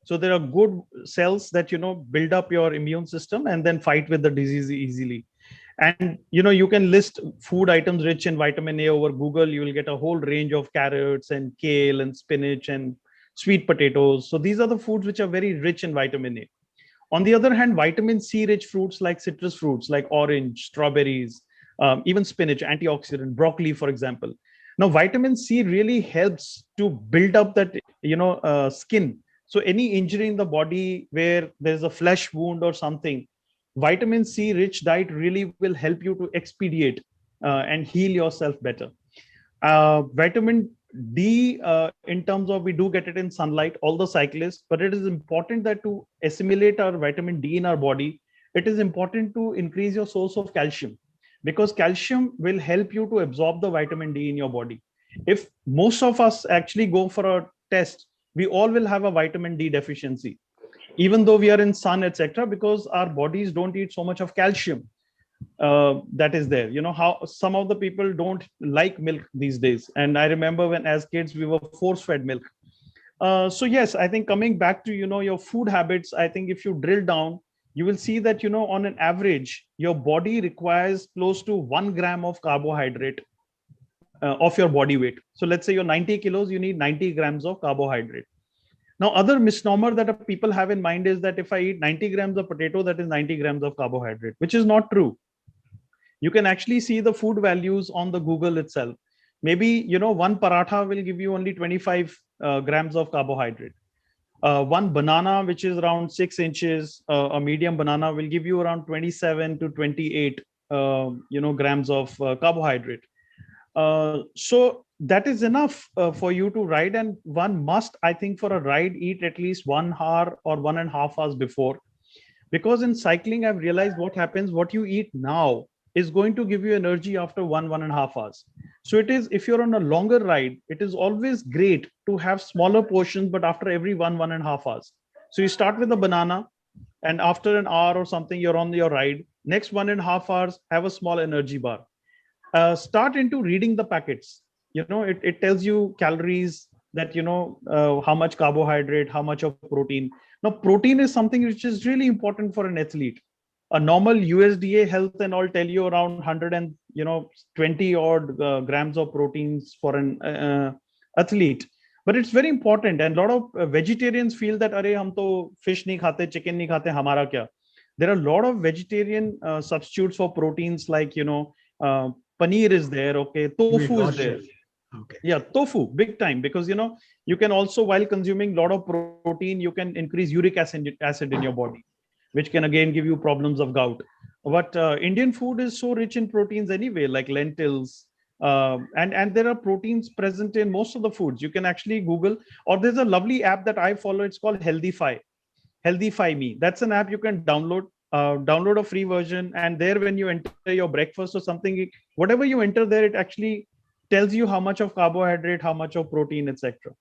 So there are good cells that, build up your immune system and then fight with the disease easily. And, you can list food items rich in vitamin A over Google. You will get a whole range of carrots and kale and spinach and sweet potatoes. So these are the foods which are very rich in vitamin A. On the other hand, vitamin C rich fruits like citrus fruits, like orange, strawberries, even spinach, antioxidant, broccoli, for example. Now, vitamin C really helps to build up that, skin. So any injury in the body where there's a flesh wound or something, vitamin C rich diet really will help you to expedite and heal yourself better. Vitamin D, in terms of, we do get it in sunlight, all the cyclists, but it is important that to assimilate our vitamin D in our body, it is important to increase your source of calcium, because calcium will help you to absorb the vitamin D in your body. If most of us actually go for a test, we all will have a vitamin D deficiency, even though we are in sun, etc., because our bodies don't eat so much of calcium that is there. How some of the people don't like milk these days. And I remember when as kids, we were force-fed milk. So yes, I think coming back to, your food habits, I think if you drill down, you will see that, on an average, your body requires close to 1 gram of carbohydrate of your body weight. So let's say you're 90 kilos, you need 90 grams of carbohydrate. Now, other misnomer that people have in mind is that if I eat 90 grams of potato, that is 90 grams of carbohydrate, which is not true. You can actually see the food values on the Google itself. Maybe, one paratha will give you only 25 grams of carbohydrate. One banana, which is around 6 inches, a medium banana will give you around 27 to 28, grams of carbohydrate. So that is enough for you to ride. And one must, I think, for a ride, eat at least 1 hour or 1.5 hours before. Because in cycling, I've realized what happens, what you eat now is going to give you energy after 1.5 hours. So it is, if you're on a longer ride, it is always great to have smaller portions, but after every 1.5 hours. So you start with a banana, and after an hour or something, you're on your ride. Next 1.5 hours, have a small energy bar. Start into reading the packets. It tells you calories, that, how much carbohydrate, how much of protein. Now, protein is something which is really important for an athlete. A normal USDA health and all tell you around 120 odd grams of proteins for an athlete. But it's very important, and a lot of vegetarians feel that, "Arey, hum to fish nahi khate, chicken nahi khate, hamara kya?" There are a lot of vegetarian substitutes for proteins, like uh, paneer is there, okay, tofu is there. Okay. Yeah, tofu, big time, because you can also, while consuming a lot of protein, you can increase uric acid in your body, which can again give you problems of gout. But Indian food is so rich in proteins anyway, like lentils, and there are proteins present in most of the foods. You can actually Google, or there's a lovely app that I follow. It's called Healthify Me. That's an app you can download. Download a free version, and there, when you enter your breakfast or something, whatever you enter there, it actually tells you how much of carbohydrate, how much of protein, etc.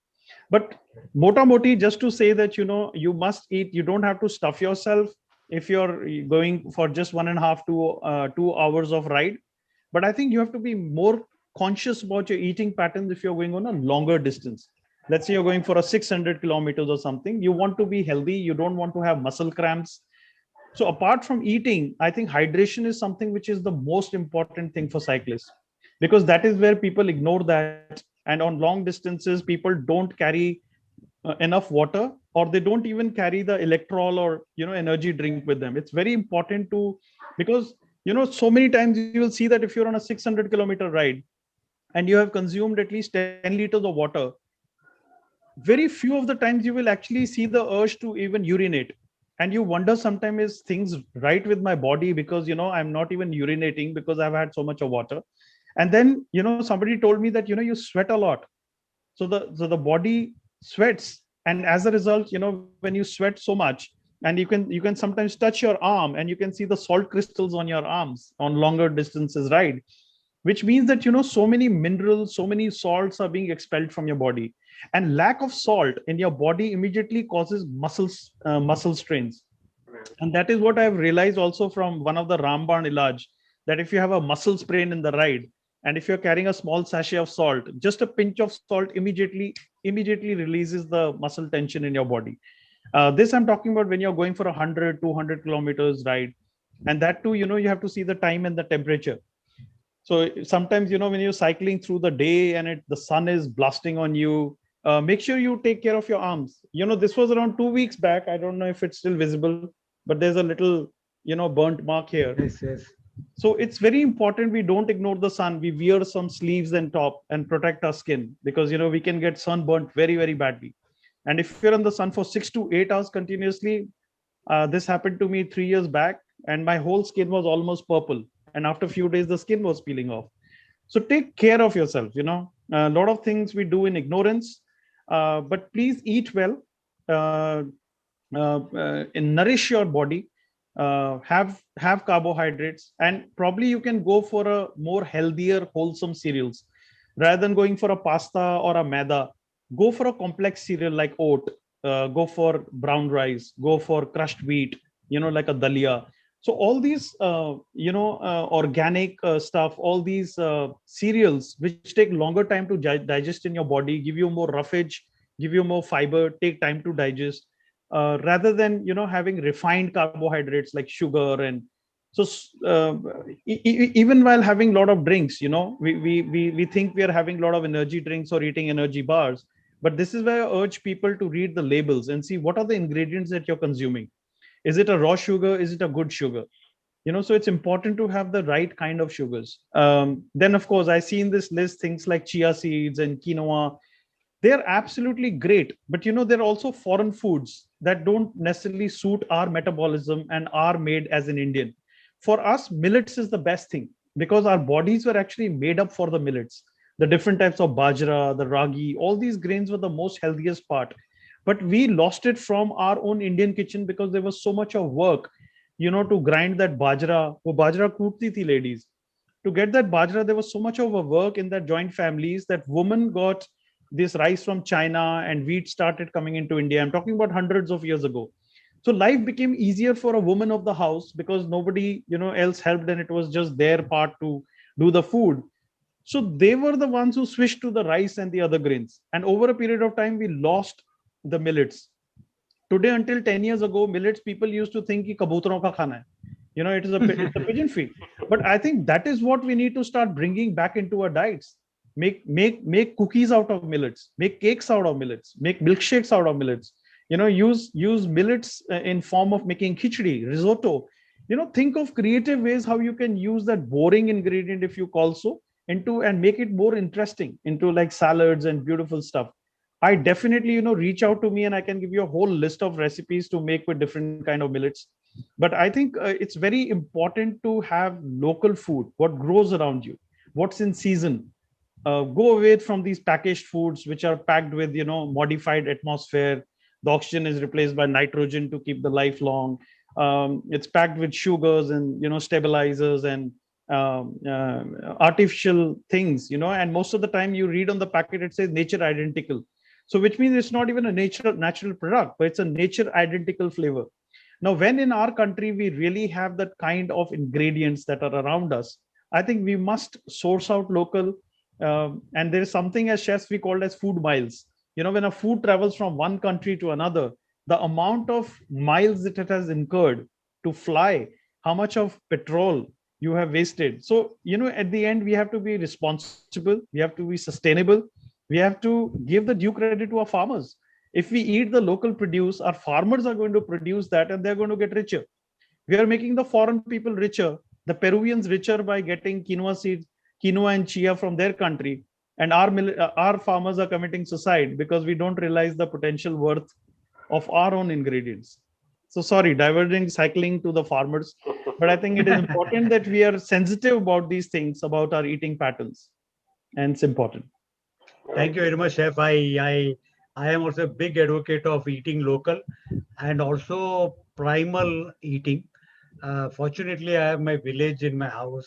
But mota moti, just to say that you must eat. You don't have to stuff yourself if you're going for just 1.5 to 2 hours of ride. But I think you have to be more conscious about your eating patterns if you're going on a longer distance. Let's say you're going for a 600 kilometers or something. You want to be healthy. You don't want to have muscle cramps. So apart from eating, I think hydration is something which is the most important thing for cyclists, because that is where people ignore that. And on long distances, people don't carry enough water, or they don't even carry the electrol or energy drink with them. It's very important to, because so many times you will see that if you're on a 600-kilometer ride and you have consumed at least 10 liters of water, very few of the times you will actually see the urge to even urinate. And you wonder sometimes, is things right with my body, because I'm not even urinating because I've had so much of water. And then somebody told me that you sweat a lot. So the body sweats, and as a result, when you sweat so much, and you can sometimes touch your arm and you can see the salt crystals on your arms on longer distances ride, which means that so many minerals, so many salts are being expelled from your body. And lack of salt in your body immediately causes muscle strains. And that is what I've realized also from one of the Ramban Ilaj, that if you have a muscle sprain in the ride, and if you're carrying a small sachet of salt, just a pinch of salt immediately releases the muscle tension in your body. This I'm talking about when you're going for 100, 200 kilometers ride. And that too, you have to see the time and the temperature. So sometimes, when you're cycling through the day and the sun is blasting on you, make sure you take care of your arms. This was around 2 weeks back. I don't know if it's still visible, but there's a little, burnt mark here. Yes. So it's very important we don't ignore the sun. We wear some sleeves and top and protect our skin, because we can get sunburnt very, very badly. And if you're in the sun for 6 to 8 hours continuously, this happened to me 3 years back, and my whole skin was almost purple. And after a few days, the skin was peeling off. So take care of yourself. A lot of things we do in ignorance, but please eat well, and nourish your body. Have carbohydrates, and probably you can go for a more healthier, wholesome cereals rather than going for a pasta or a maida. Go for a complex cereal like oat. Go for brown rice. Go for crushed wheat. Like a dalia. So all these organic stuff, all these cereals which take longer time to digest in your body, give you more roughage, give you more fiber, take time to digest, rather than having refined carbohydrates like sugar. And so even while having a lot of drinks, we think we are having a lot of energy drinks or eating energy bars. But this is why I urge people to read the labels and see what are the ingredients that you're consuming. Is it a raw sugar? Is it a good sugar? So it's important to have the right kind of sugars. Then of course, I see in this list things like chia seeds and quinoa. They're absolutely great, but they're also foreign foods that don't necessarily suit our metabolism and are made as an Indian. For us, millets is the best thing, because our bodies were actually made up for the millets. The different types of bajra, the ragi, all these grains were the most healthiest part. But we lost it from our own Indian kitchen because there was so much of work, to grind that bajra. Wo bajra kootti thi ladies. To get that bajra, there was so much of a work in that joint families that women got this rice from China and wheat started coming into India. I'm talking about hundreds of years ago. So life became easier for a woman of the house because nobody, else helped, and it was just their part to do the food. So they were the ones who switched to the rice and the other grains. And over a period of time, we lost the millets. Today, until 10 years ago, millets, people used to think ki kabutaron ka khana hai. It's a pigeon feed. But I think that is what we need to start bringing back into our diets. Make cookies out of millets, make cakes out of millets, make milkshakes out of millets. Use millets in form of making khichdi, risotto. Think of creative ways how you can use that boring ingredient, if you call so, into and make it more interesting into like salads and beautiful stuff. I definitely, reach out to me and I can give you a whole list of recipes to make with different kind of millets. But I think it's very important to have local food, what grows around you, what's in season. Go away from these packaged foods which are packed with modified atmosphere. The oxygen is replaced by nitrogen to keep the life long. It's packed with sugars and stabilizers and artificial things, and most of the time you read on the packet it says nature identical. So which means it's not even a natural product, but it's a nature identical flavor. Now, when in our country we really have that kind of ingredients that are around us, I think we must source out local. And there is something as chefs we call as food miles. When a food travels from one country to another, the amount of miles that it has incurred to fly, how much of petrol you have wasted. So, at the end, we have to be responsible, we have to be sustainable, we have to give the due credit to our farmers. If we eat the local produce, our farmers are going to produce that and they're going to get richer. We are making the foreign people richer, the Peruvians richer by getting quinoa seeds, quinoa and chia from their country. And our farmers are committing suicide because we don't realize the potential worth of our own ingredients. So sorry, diverting cycling to the farmers. But I think it is important that we are sensitive about these things, about our eating patterns. And it's important. Thank you very much, Chef. I am also a big advocate of eating local and also primal eating. Fortunately, I have my village in my house,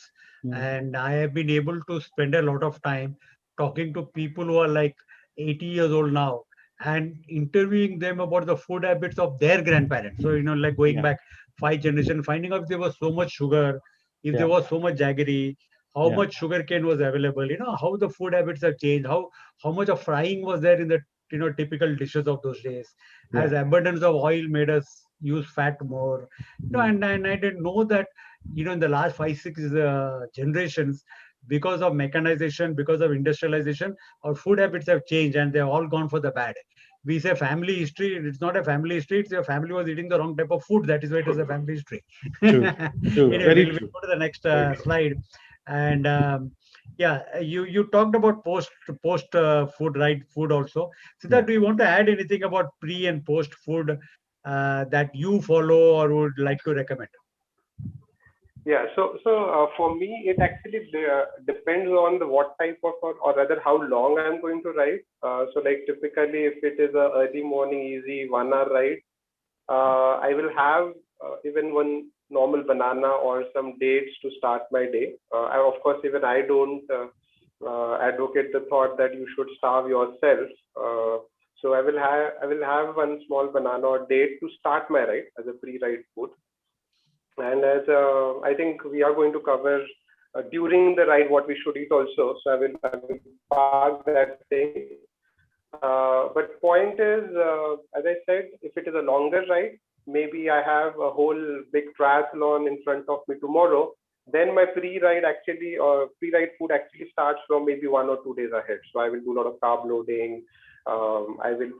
and I have been able to spend a lot of time talking to people who are like 80 years old now and interviewing them about the food habits of their grandparents. So, like going back 5 generations, finding out if there was so much sugar, if there was so much jaggery, how much sugar cane was available, how the food habits have changed, how much of frying was there in the typical dishes of those days. Has abundance of oil made us use fat more? And I didn't know that in the last 5-6 generations, because of mechanization, because of industrialization, our food habits have changed and they've all gone for the bad. We say family history. It's not a family history. It's your family was eating the wrong type of food. That is why it is a family history. True. Anyway, we'll go to the next slide. And you talked about post food, right? Food also. Siddharth, do you want to add anything about pre and post food that you follow or would like to recommend? Yeah, so for me, it actually depends on what type of, or rather how long I'm going to ride. So like typically, if it is a early morning, easy 1 hour ride, I will have even one normal banana or some dates to start my day. Of course, even I don't advocate the thought that you should starve yourself. So I will have one small banana or date to start my ride as a pre-ride food. And as I think we are going to cover during the ride what we should eat also. So I will park that thing. But point is, as I said, if it is a longer ride, maybe I have a whole big triathlon in front of me tomorrow. Then my pre-ride food actually starts from maybe 1 or 2 days ahead. So I will do a lot of carb loading. I will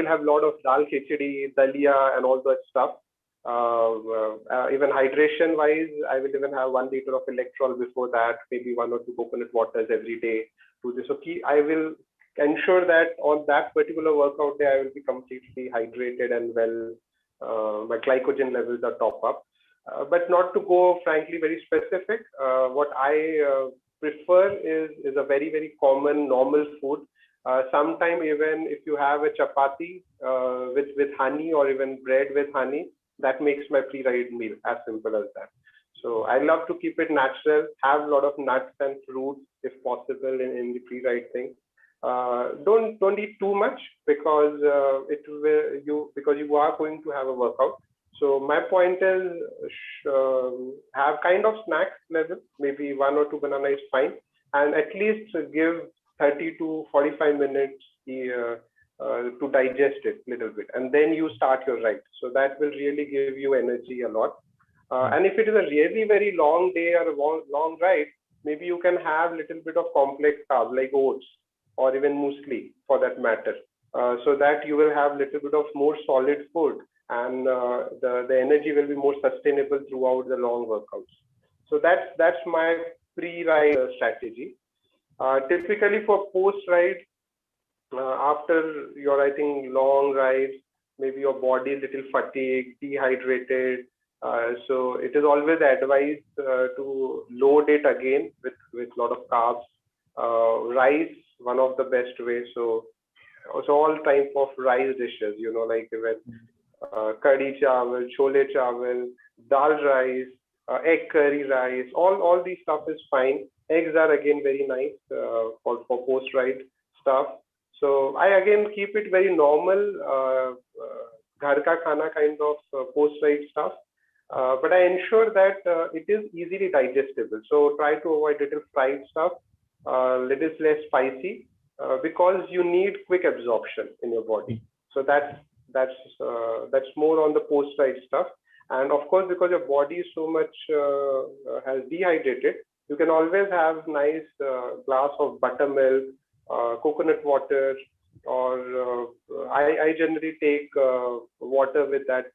have a lot of dal khichdi, dalia, and all that stuff. Even hydration wise, I will even have 1 liter of electrol before that, maybe 1 or 2 coconut waters every day. So I will ensure that on that particular workout day, I will be completely hydrated and well, my glycogen levels are top up. But not to go, frankly, very specific. What I prefer is a very, very common, normal food. Sometime even if you have a chapati with honey or even bread with honey, that makes my pre-ride meal, as simple as that. So I love to keep it natural, have a lot of nuts and fruits if possible in the pre-ride thing. Don't eat too much because you are going to have a workout. So my point is have kind of snacks level, maybe 1 or 2 banana is fine. and at least give 30 to 45 minutes to digest it a little bit, and then you start your ride. So that will really give you energy a lot. And if it is a really very long day or a long ride, maybe you can have a little bit of complex carb like oats or even muesli for that matter, so that you will have a little bit of more solid food, and the energy will be more sustainable throughout the long workouts. So that's my pre-ride strategy. Typically for post-ride, after your, I think, long rides, maybe your body is little fatigued, dehydrated. So it is always advised to load it again with lot of carbs. Rice, one of the best ways. So also all type of rice dishes, like even curry chawal, chole chawal, dal rice, egg curry rice. All these stuff is fine. Eggs are again very nice for post ride stuff. So I again keep it very normal, ghar ka khana kind of post ride stuff. But I ensure that it is easily digestible. So try to avoid little fried stuff, little less spicy, because you need quick absorption in your body. So that's more on the post-ride stuff. And of course, because your body is so much has dehydrated, you can always have nice glass of buttermilk, coconut water, or I generally take water with that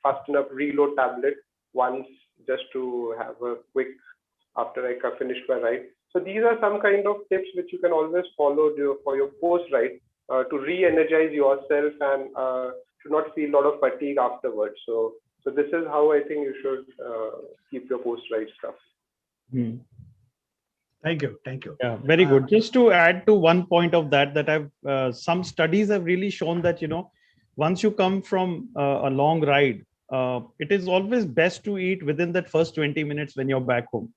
fast enough reload tablet once, just to have a quick after I finish my ride. So these are some kind of tips which you can always follow for your post ride to re-energize yourself and to not feel a lot of fatigue afterwards. So this is how I think you should keep your post ride stuff. Thank you. Yeah, very good. Just to add to one point of that I've some studies have really shown that once you come from a long ride, it is always best to eat within that first 20 minutes when you're back home.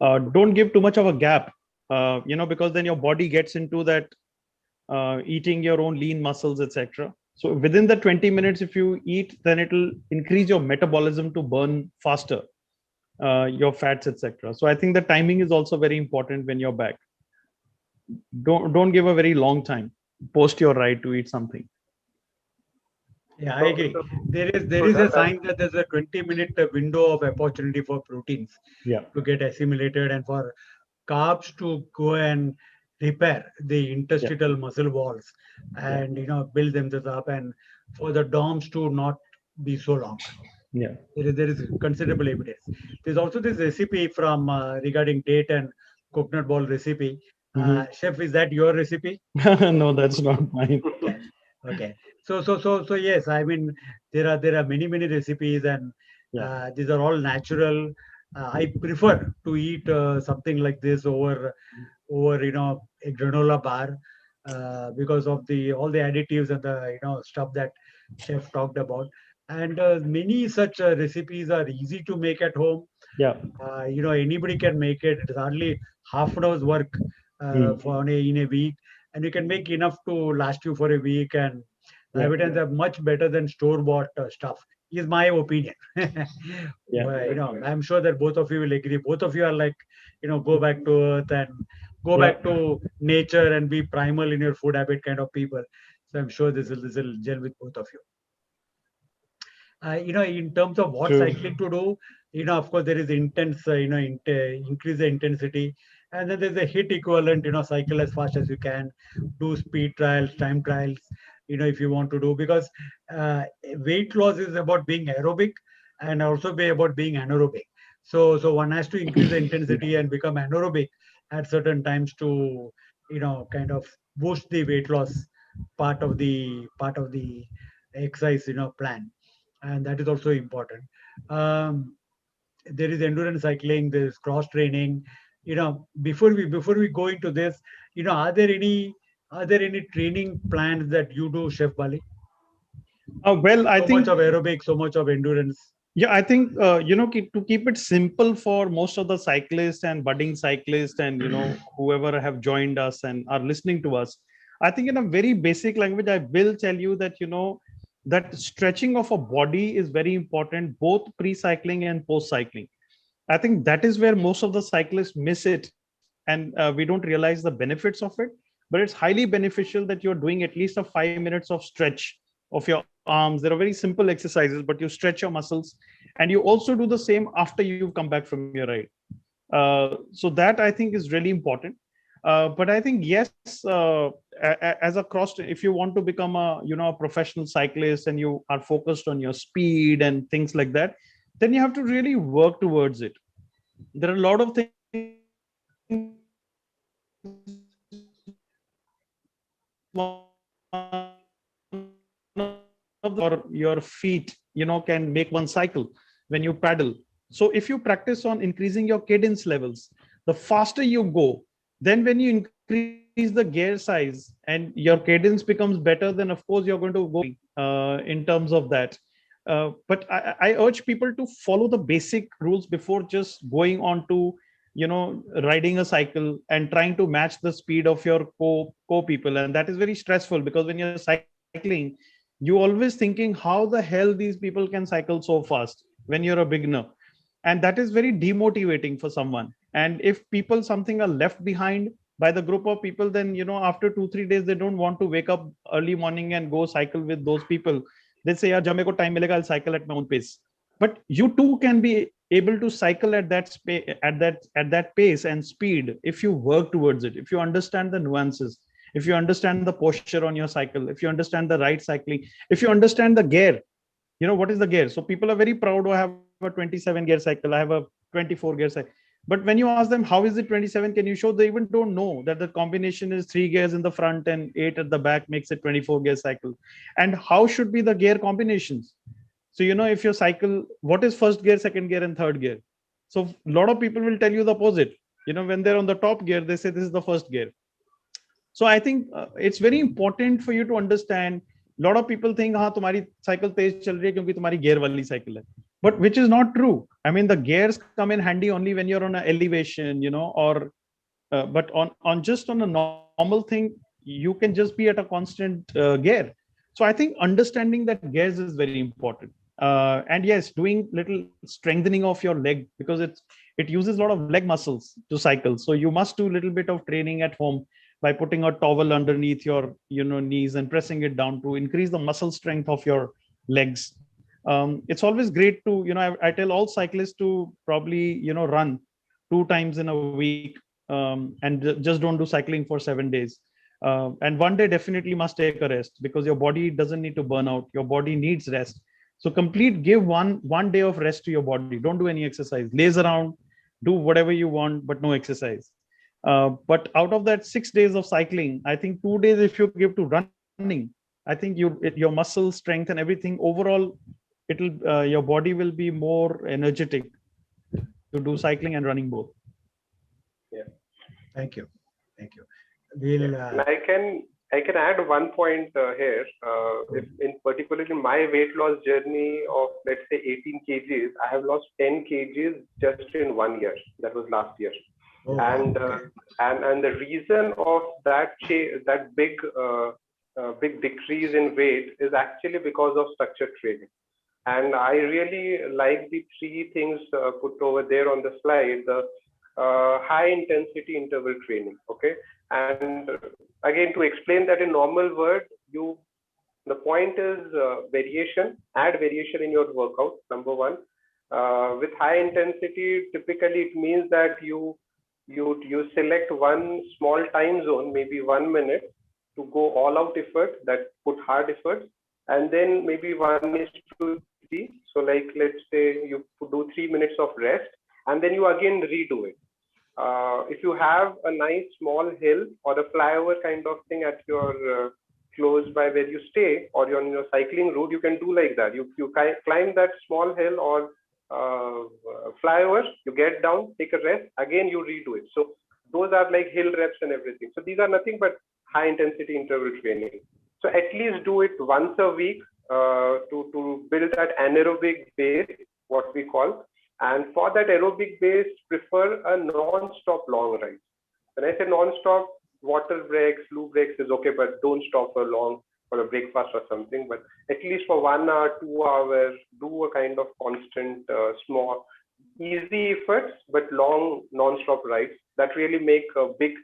Don't give too much of a gap, because then your body gets into that eating your own lean muscles, etc. So within the 20 minutes, if you eat, then it will increase your metabolism to burn faster your fats, etc. So I think the timing is also very important when you're back. Don't give a very long time post your ride to eat something. Yeah, I agree. There is a sign that there's a 20-minute window of opportunity for proteins to get assimilated and for carbs to go and repair the interstitial muscle walls and build themselves up, and for the DOMs to not be so long. Yeah, there is considerable evidence. There's also this recipe from regarding date and coconut ball recipe. Chef, is that your recipe? No, that's not mine. Okay. So yes, I mean there are many recipes, and these are all natural. I prefer to eat something like this over a granola bar because of all the additives and the stuff that chef talked about. And many such recipes are easy to make at home. Yeah. Anybody can make it. It's hardly half an hour's work in a week, and you can make enough to last you for a week. And the evidence are much better than store-bought stuff, is my opinion. I'm sure that both of you will agree. Both of you are like, go back to earth and go back to nature and be primal in your food habit kind of people. So I'm sure this will gel with both of you. In terms of what cycling to do, of course, there is intense, increase the intensity. And then there's a hit equivalent, cycle as fast as you can, do speed trials, time trials, if you want to do, because weight loss is about being aerobic and also be about being anaerobic. So one has to increase the intensity and become anaerobic at certain times to, kind of boost the weight loss part of the exercise, plan. And that is also important. There is endurance cycling, there is cross training. Before we go into this, are there any training plans that you do, Chef Bali? Well, I think so much of aerobic, so much of endurance. Yeah, I think to keep it simple for most of the cyclists and budding cyclists and whoever have joined us and are listening to us, I think in a very basic language, I will tell you that that stretching of a body is very important, both pre-cycling and post-cycling. I think that is where most of the cyclists miss it, and we don't realize the benefits of it. But it's highly beneficial that you're doing at least a 5 minutes of stretch of your arms. There are very simple exercises, but you stretch your muscles, and you also do the same after you've come back from your ride. So that I think is really important. But I think yes, as a cross, if you want to become a a professional cyclist and you are focused on your speed and things like that, then you have to really work towards it. There are a lot of things your feet can make one cycle when you paddle. So if you practice on increasing your cadence levels, the faster you go, then when you increase the gear size and your cadence becomes better, then of course you're going to go in terms of that. But I urge people to follow the basic rules before just going on to riding a cycle and trying to match the speed of your co people. And that is very stressful, because when you're cycling, you always thinking how the hell these people can cycle so fast when you're a beginner. And that is very demotivating for someone. And if people something are left behind by the group of people, then after 2-3 days they don't want to wake up early morning and go cycle with those people. They say, yeah, jab mere ko time milega, I'll cycle at my own pace. But you too can be able to cycle at that at that pace and speed if you work towards it, if you understand the nuances, if you understand the posture on your cycle, if you understand the right cycling, if you understand the gear. What is the gear? So people are very proud, oh, I have a 27 gear cycle, I have a 24 gear cycle. But when you ask them how is it 27, can you show, they even don't know that the combination is 3 gears in the front and 8 at the back makes it 24 gear cycle. And how should be the gear combinations? So if your cycle, what is first gear, second gear, and third gear? So a lot of people will tell you the opposite. When they're on the top gear, they say this is the first gear. So I think it's very important for you to understand. A lot of people think, हाँ तुम्हारी cycle तेज चल रही है क्योंकि तुम्हारी gear वाली cycle है, but which is not true. I mean, the gears come in handy only when you're on an elevation, or but on just on a normal thing, you can just be at a constant gear. So I think understanding that gears is very important. And yes, doing little strengthening of your leg, because it uses a lot of leg muscles to cycle. So you must do a little bit of training at home by putting a towel underneath your knees and pressing it down to increase the muscle strength of your legs. It's always great to I tell all cyclists to probably run 2 times in a week, and just don't do cycling for 7 days. And one day definitely must take a rest, because your body doesn't need to burn out. Your body needs rest. So give one day of rest to your body. Don't do any exercise. Laze around, do whatever you want, but no exercise. But out of that 6 days of cycling, I think 2 days if you give to running, I think your muscle strength and everything overall, your body will be more energetic to do cycling and running both. Yeah. Thank you. And I can add one point here. If in particularly my weight loss journey of, let's say, 18 kgs, I have lost 10 kgs just in 1 year. That was last year. Oh, and okay. and the reason of that big decrease in weight is actually because of structured training. And I really like the 3 things put over there on the slide. The high intensity interval training. Okay. And again, to explain that in normal words, the point is variation. Add variation in your workout. Number one. With high intensity, typically it means that you select one small time zone, maybe 1 minute, to go all out effort, that put hard efforts, and then maybe 1:3. So like, let's say you do 3 minutes of rest, and then you again redo it. If you have a nice small hill or a flyover kind of thing at your close by where you stay, or you're on your cycling route, you can do like that. You climb that small hill or flyover, you get down, take a rest, again you redo it. So those are like hill reps and everything. So these are nothing but high intensity interval training. So at least do it once a week to build that anaerobic base, what we call. And for that aerobic base, prefer a non-stop long ride. When I say non-stop, water breaks, loo breaks is okay, but don't stop for long for a breakfast or something. But at least for 1 hour, 2 hours, do a kind of constant, small, easy efforts, but long non-stop rides. that really make a big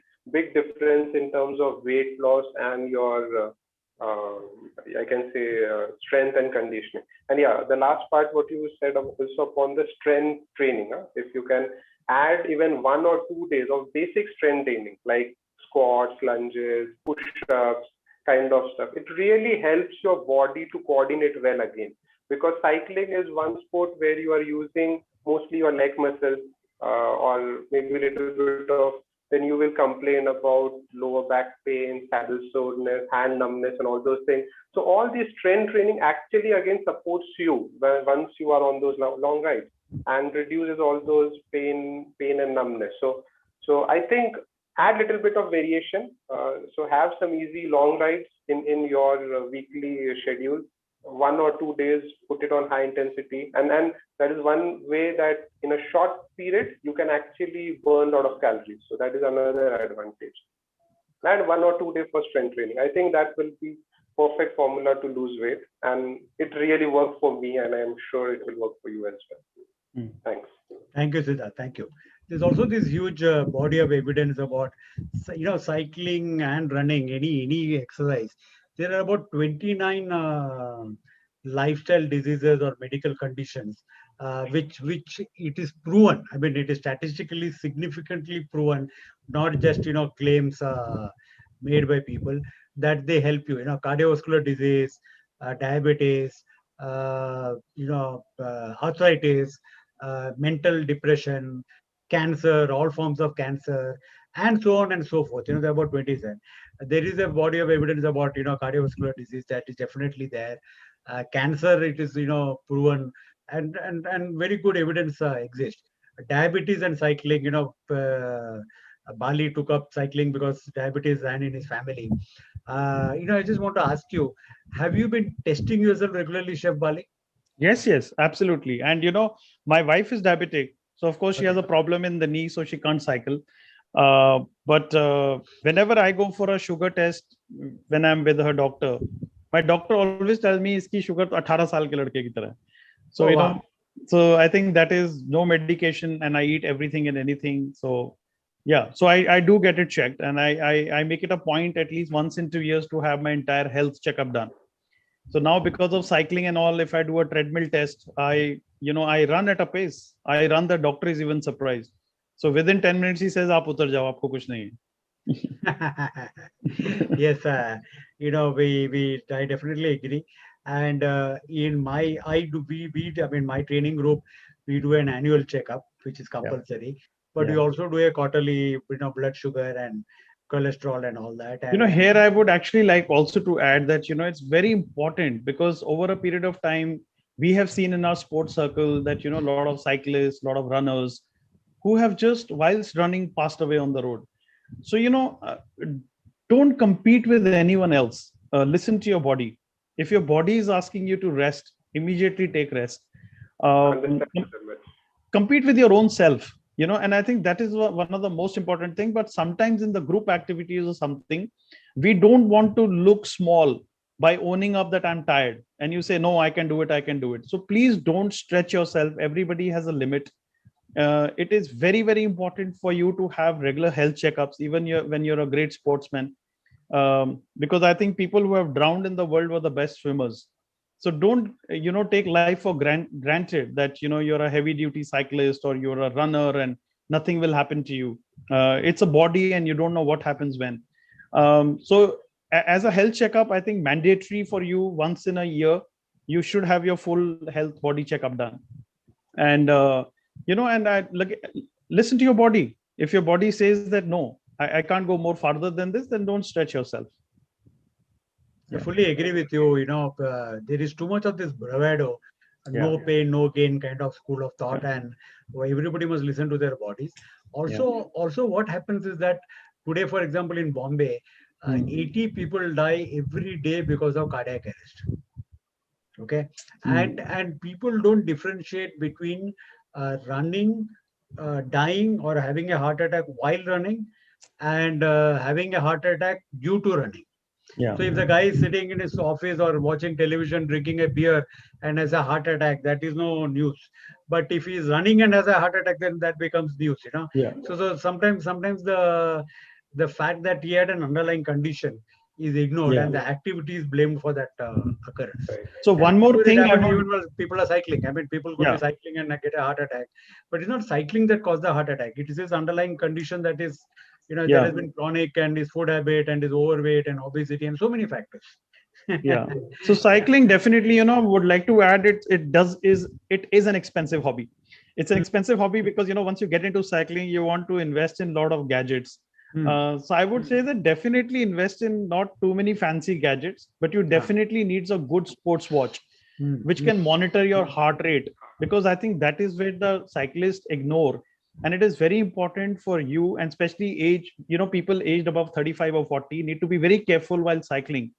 difference in terms of weight loss and your I can say strength and conditioning. And yeah, the last part what you said also upon the strength training. If you can add even 1 or 2 days of basic strength training like squats, lunges, push-ups, kind of stuff, it really helps your body to coordinate well again. Because cycling is one sport where you are using mostly your leg muscles, or maybe a little bit of, then you will complain about lower back pain, saddle soreness, hand numbness, and all those things. So all this strength training actually again supports you once you are on those long rides, and reduces all those pain and numbness. So I think add little bit of variation. So have some easy long rides in your weekly schedule. 1 or 2 days, put it on high intensity, and that is one way that in a short period you can actually burn a lot of calories. So that is another advantage. And 1 or 2 days for strength training, I think that will be perfect formula to lose weight, and it really worked for me, and I'm sure it will work for you as well. Thanks. Thank you, Siddharth. Thank you. There's also this huge body of evidence about, cycling and running, any exercise. There are about 29 lifestyle diseases or medical conditions, which it is proven. I mean, it is statistically significantly proven, not just claims made by people, that they help you. Cardiovascular disease, diabetes, arthritis, mental depression, cancer, all forms of cancer, and so on and so forth. There are about 27. There is a body of evidence about cardiovascular disease that is definitely there. Cancer, it is proven, and very good evidence exists. Diabetes and cycling, Bali took up cycling because diabetes ran in his family. I just want to ask you, have you been testing yourself regularly, Chef Bali? Yes, absolutely. And my wife is diabetic, so of course she has a problem in the knee, so she can't cycle. But whenever I go for a sugar test, when I'm with her doctor, my doctor always tells me iski sugar to 18 saal ke ladke ki tarah. So wow. So I think that is no medication, and I eat everything and anything. So yeah, so I do get it checked, and I make it a point at least once in 2 years to have my entire health checkup done. So now, because of cycling and all, if I do a treadmill test, I run at a pace. I run, the doctor is even surprised. So within 10 minutes, he says, "Aap utar jao, aapko kuch nahi hai." Yes, I definitely agree. And in my I do we I mean my training group, we do an annual checkup, which is compulsory, but we Yeah. also do a quarterly blood sugar and cholesterol and all that. And Here I would actually like also to add that, it's very important, because over a period of time, we have seen in our sports circle that, a lot of cyclists, a lot of runners who have just whilst running passed away on the road. So, don't compete with anyone else. Listen to your body. If your body is asking you to rest, immediately take rest. Understand very much. Compete with your own self, and I think that is one of the most important thing. But sometimes in the group activities or something, we don't want to look small by owning up that I'm tired, and you say, no, I can do it. So please don't stretch yourself. Everybody has a limit. It is very, very important for you to have regular health checkups, even when you're a great sportsman, because I think people who have drowned in the world were the best swimmers. So don't take life for granted that you're a heavy duty cyclist or you're a runner and nothing will happen to you. It's a body, and you don't know what happens when. So as a health checkup, I think mandatory for you once in a year, you should have your full health body checkup done. And and I listen to your body. If your body says that no, I can't go more farther than this, then don't stretch yourself. I fully agree with you. There is too much of this bravado, no pain, no gain kind of school of thought, and everybody must listen to their bodies. Also, what happens is that today, for example, in Bombay, 80 people die every day because of cardiac arrest. Okay, and people don't differentiate between running, dying, or having a heart attack while running, and having a heart attack due to running. So if the guy is sitting in his office or watching television, drinking a beer, and has a heart attack, that is no news. but if he's running and has a heart attack, then that becomes news, Yeah. So sometimes the fact that he had an underlying condition is ignored, Yeah. and the activity is blamed for that occurrence. Right. So And one most more of it thing I happens want. even when people are cycling. I mean, people could be Yeah. cycling and get a heart attack, but it's not cycling that caused the heart attack. It is his underlying condition that is, there Yeah. has been chronic, and his food habit and his overweight and obesity and so many factors. Yeah. So cycling definitely, would like to add it is an expensive hobby. It's an expensive hobby because once you get into cycling, you want to invest in a lot of gadgets. So I would say that definitely invest in not too many fancy gadgets, but you definitely needs a good sports watch, which can monitor your heart rate, because I think that is where the cyclists ignore. And it is very important for you, and especially people aged above 35 or 40 need to be very careful while cycling,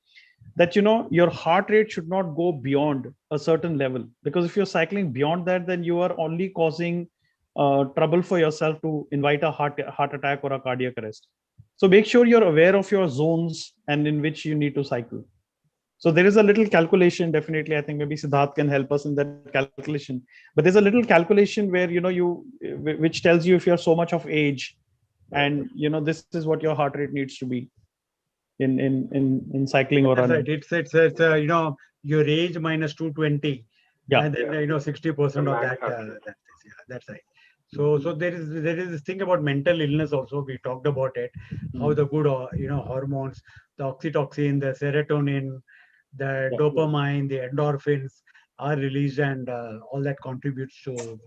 that your heart rate should not go beyond a certain level, because if you're cycling beyond that, then you are only causing trouble for yourself to invite a heart attack or a cardiac arrest. So make sure you're aware of your zones and in which you need to cycle. So there is a little calculation, definitely. I think maybe Siddharth can help us in that calculation. But there's a little calculation where which tells you if you're so much of age, and this is what your heart rate needs to be in cycling or That's running. right. It's your age minus 220, Yeah. and then 60% of that. That's right. So there is this thing about mental illness also. We talked about it, how the good hormones, the oxytocin, the serotonin, the Yeah. dopamine, the endorphins are released, and all that contributes to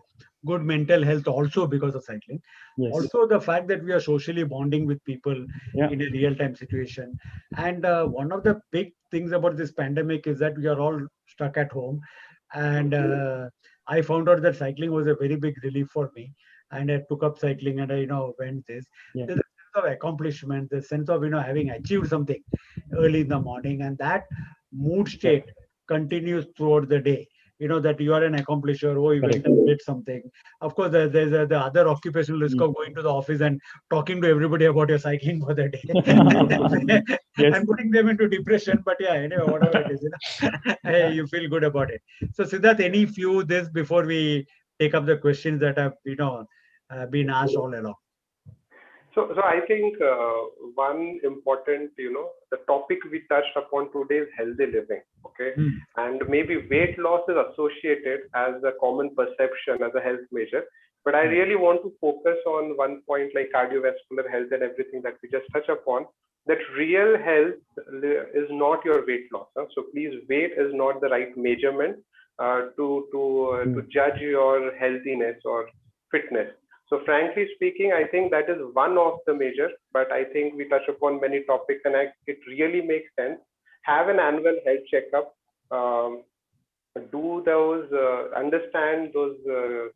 good mental health also because of cycling. Yes. Also, the fact that we are socially bonding with people Yeah. in a real-time situation. And one of the big things about this pandemic is that we are all stuck at home. And I found out that cycling was a very big relief for me. And I took up cycling, and I, went this. Yeah. There's a sense of accomplishment, the sense of, having achieved something early in the morning. And that mood state continues throughout the day. That you are an accomplisher. Oh, you went and did something. Of course, there's the other occupational risk of going to the office and talking to everybody about your cycling for the day. Yes. And putting them into depression. But yeah, anyway, whatever it is, you feel good about it. So Siddharth, any few this before we take up the questions that have been asked all along. So I think one important, the topic we touched upon today is healthy living. Okay. And maybe weight loss is associated as a common perception as a health measure. But I really want to focus on one point like cardiovascular health and everything that we just touched upon, that real health is not your weight loss. So please, weight is not the right measurement to judge your healthiness or fitness. So frankly speaking, I think that is one of the major, but I think we touch upon many topics, and it really makes sense. Have an annual health checkup. Do those, understand those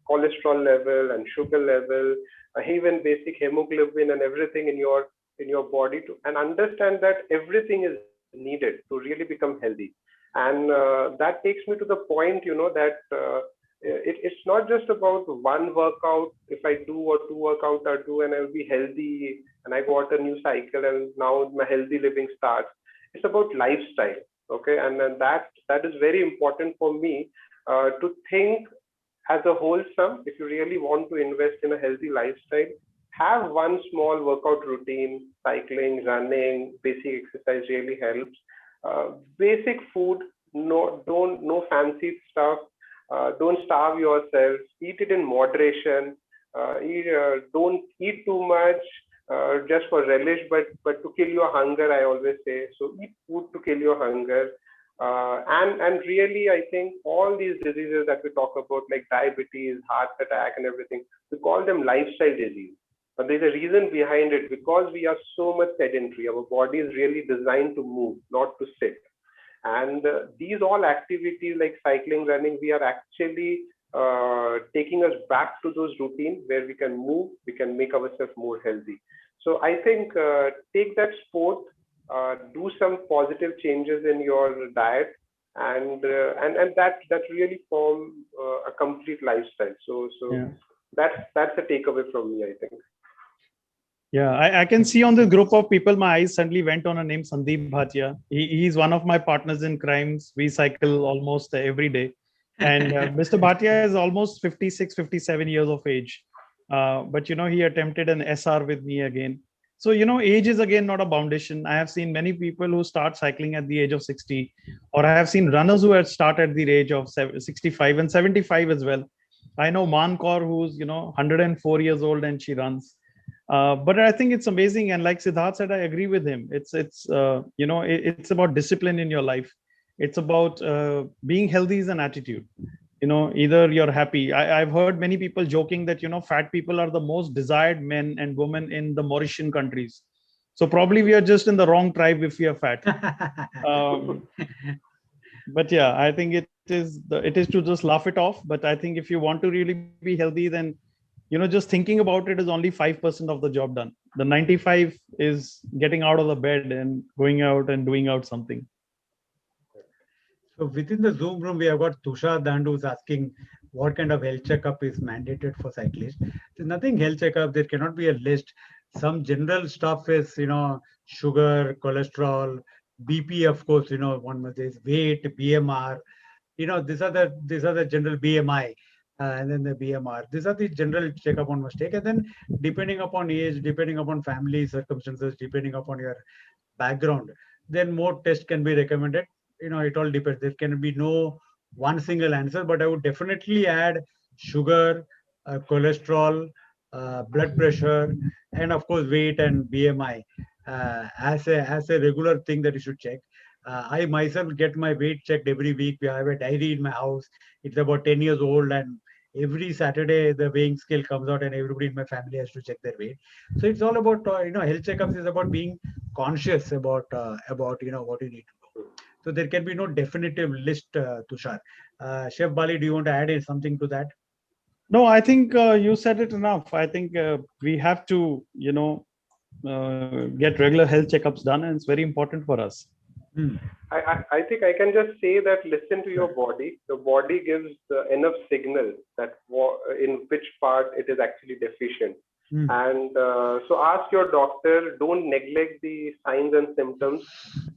cholesterol level and sugar level, even basic hemoglobin and everything in your body, and understand that everything is needed to really become healthy. And that takes me to the point, that it's not just about one workout. If I do or two workouts I do and I'll be healthy and I got a new cycle and now my healthy living starts. It's about lifestyle. Okay. And then that is very important for me to think as a wholesome. If you really want to invest in a healthy lifestyle, have one small workout routine. Cycling, running, basic exercise really helps. Basic food, no fancy stuff. Don't starve yourself. Eat it in moderation. Don't eat too much just for relish, but to kill your hunger. I always say so. Eat food to kill your hunger. And really, I think all these diseases that we talk about, like diabetes, heart attack, and everything, we call them lifestyle disease. But there's a reason behind it, because we are so much sedentary. Our body is really designed to move, not to sit. And these all activities like cycling, running, we are actually taking us back to those routines where we can move, we can make ourselves more healthy. So I think take that sport, do some positive changes in your diet, and that really form a complete lifestyle. So that's a takeaway from me, I think. Yeah, I can see on the group of people, my eyes suddenly went on a name, Sandeep Bhatia. He's one of my partners in crimes. We cycle almost every day. And Mr. Bhatia is almost 56, 57 years of age. But, he attempted an SR with me again. So, age is again not a foundation. I have seen many people who start cycling at the age of 60, or I have seen runners who have started at the age of 65 and 75 as well. I know Mankor, who's, 104 years old and she runs. But I think it's amazing. And like Siddharth said, I agree with him. It's about discipline in your life. It's about being healthy is an attitude. Either you're happy. I've heard many people joking that fat people are the most desired men and women in the Mauritian countries. So probably we are just in the wrong tribe if we are fat. But yeah, I think it is to just laugh it off. But I think if you want to really be healthy, then just thinking about it is only 5% of the job done. The 95 is getting out of the bed and going out and doing out something. So within the Zoom room, we have got Tushar Dandu who's asking what kind of health checkup is mandated for cyclists. There's nothing health checkup. There cannot be a list. Some general stuff is, sugar, cholesterol, BP, of course, one must say weight, BMR. These are the general BMI. And then the BMR. These are the general checkup one must take. And then depending upon age, depending upon family circumstances, depending upon your background, then more tests can be recommended. It all depends. There can be no one single answer, but I would definitely add sugar, cholesterol, blood pressure, and of course weight and BMI as a regular thing that you should check. I myself get my weight checked every week. We have a diary in my house. It's about 10 years old, and every Saturday the weighing scale comes out, and everybody in my family has to check their weight. So it's all about health checkups is about being conscious about what you need to know. So there can be no definitive list, Tushar. Chef Bali, do you want to add something to that? No, I think you said it enough. I think we have to, get regular health checkups done, and it's very important for us. I think I can just say that listen to your body. The body gives enough signal that in which part it is actually deficient. And so ask your doctor. Don't neglect the signs and symptoms.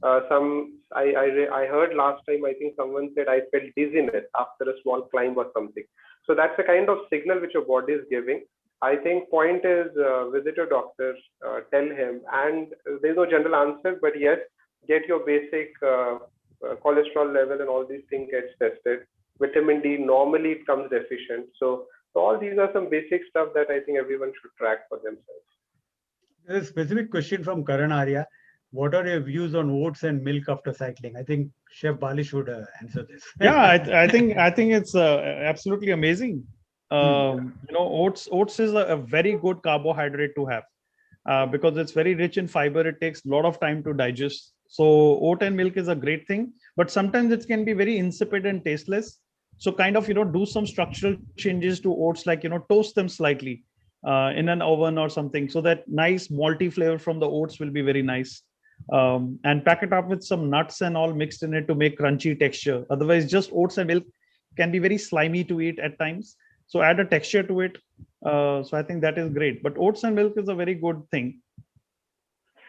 I heard last time, I think someone said I felt dizziness after a small climb or something. So that's a kind of signal which your body is giving. I think point is visit your doctor, tell him, and there's no general answer, but yes, get your basic cholesterol level and all these things gets tested. Vitamin D, normally it comes deficient. So all these are some basic stuff that I think everyone should track for themselves. There's a specific question from Karan Aarya. What are your views on oats and milk after cycling? I think Chef Bali should answer this. Yeah, I think it's absolutely amazing. Oats is a very good carbohydrate to have because it's very rich in fiber. It takes a lot of time to digest. So oat and milk is a great thing, but sometimes it can be very insipid and tasteless. So kind of, do some structural changes to oats, like, toast them slightly in an oven or something, so that nice malty flavor from the oats will be very nice. And pack it up with some nuts and all mixed in it to make crunchy texture. Otherwise, just oats and milk can be very slimy to eat at times. So add a texture to it. So I think that is great. But oats and milk is a very good thing.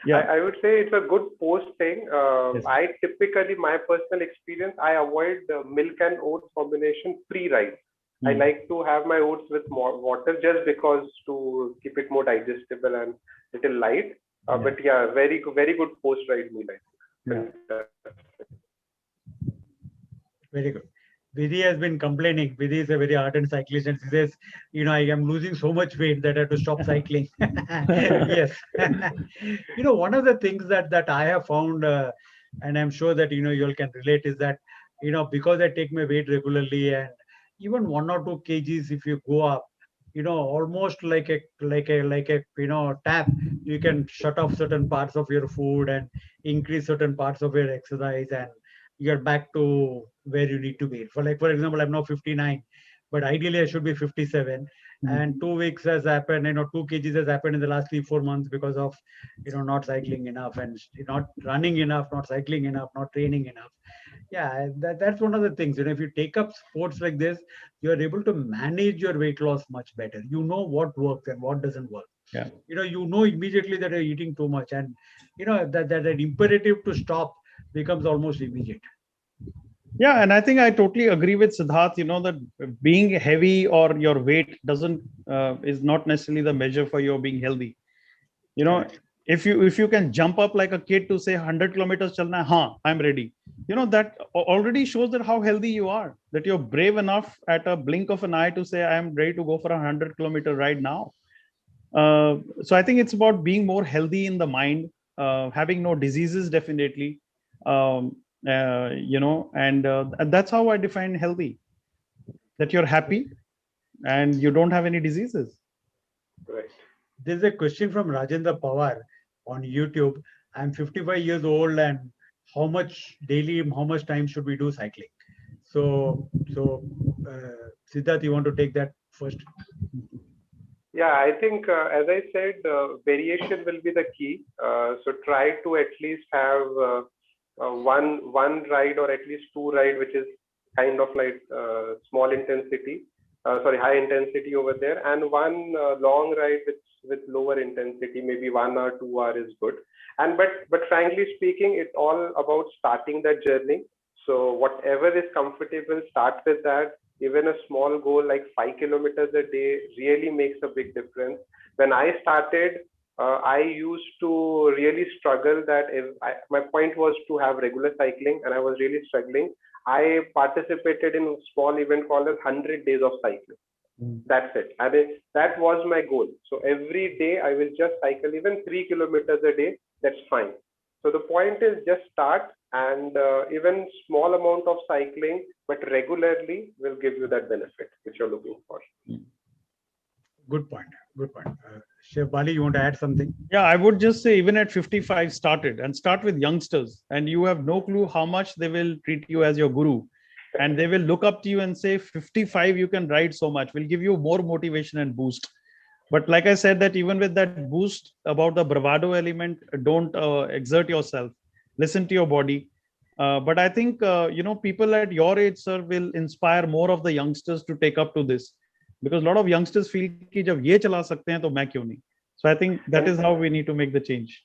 Yeah, I would say it's a good post thing. Yes. I typically, my personal experience, I avoid the milk and oats combination pre-ride. I like to have my oats with more water just because to keep it more digestible and little light. But yeah, very good post-ride meal, I think. Very good. Vidhi has been complaining. Vidhi is a very ardent cyclist, and she says, I am losing so much weight that I have to stop cycling. Yes. One of the things that I have found, and I'm sure that, you all can relate, is that, because I take my weight regularly, and even 1 or 2 kgs, if you go up, almost like a tap, you can shut off certain parts of your food and increase certain parts of your exercise, and you're back to where you need to be. For example, I'm now 59, but ideally I should be 57. And 2 weeks has happened, 2 kgs has happened in the last 3-4 months because of, not cycling enough and not running enough, not cycling enough, not training enough. Yeah, that's one of the things. If you take up sports like this, you're able to manage your weight loss much better. You know what works and what doesn't work. Yeah. You know immediately that you're eating too much, and that imperative to stop becomes almost immediate. Yeah, and I think I totally agree with Siddharth. That being heavy or your weight doesn't is not necessarily the measure for your being healthy. You know, Correct. if you can jump up like a kid to say 100 kilometers chalna hai, I'm ready. That already shows that how healthy you are. That you're brave enough at a blink of an eye to say I am ready to go for a 100-kilometer ride now. So I think it's about being more healthy in the mind, having no diseases, definitely. Um, and that's how I define healthy, that you're happy and you don't have any diseases. Right. There's a question from Rajendra Pawar on YouTube. I'm 55 years old, and how much daily, how much time should we do cycling? So, Siddharth, you want to take that first? Yeah, I think as I said, variation will be the key. So try to at least have one ride or at least two ride, which is kind of like small intensity, sorry, high intensity over there, and one long ride with lower intensity, maybe 1 hour, 2 hour is good. And but frankly speaking, it's all about starting that journey. So whatever is comfortable, start with that. Even a small goal like 5 kilometers a day really makes a big difference. When I started, I used to really struggle that if my point was to have regular cycling, and I was really struggling. I participated in a small event called as 100 days of cycling. That's it. I mean, that was my goal. So every day I will just cycle even 3 kilometers a day. That's fine. So the point is just start, and even small amount of cycling, but regularly will give you that benefit which you're looking for. Good point. Good point. Chef Bali, you want to add something? Yeah, I would just say even at 55, start with youngsters, and you have no clue how much they will treat you as your guru. And they will look up to you and say, 55, you can ride so much, will give you more motivation and boost. But like I said, that even with that boost about the bravado element, don't exert yourself, listen to your body. But I think, people at your age, sir, will inspire more of the youngsters to take up to this. Because a lot of youngsters feel कि जब ये चला सकते हैं तो मैं क्यों नहीं. So I think that is how we need to make the change.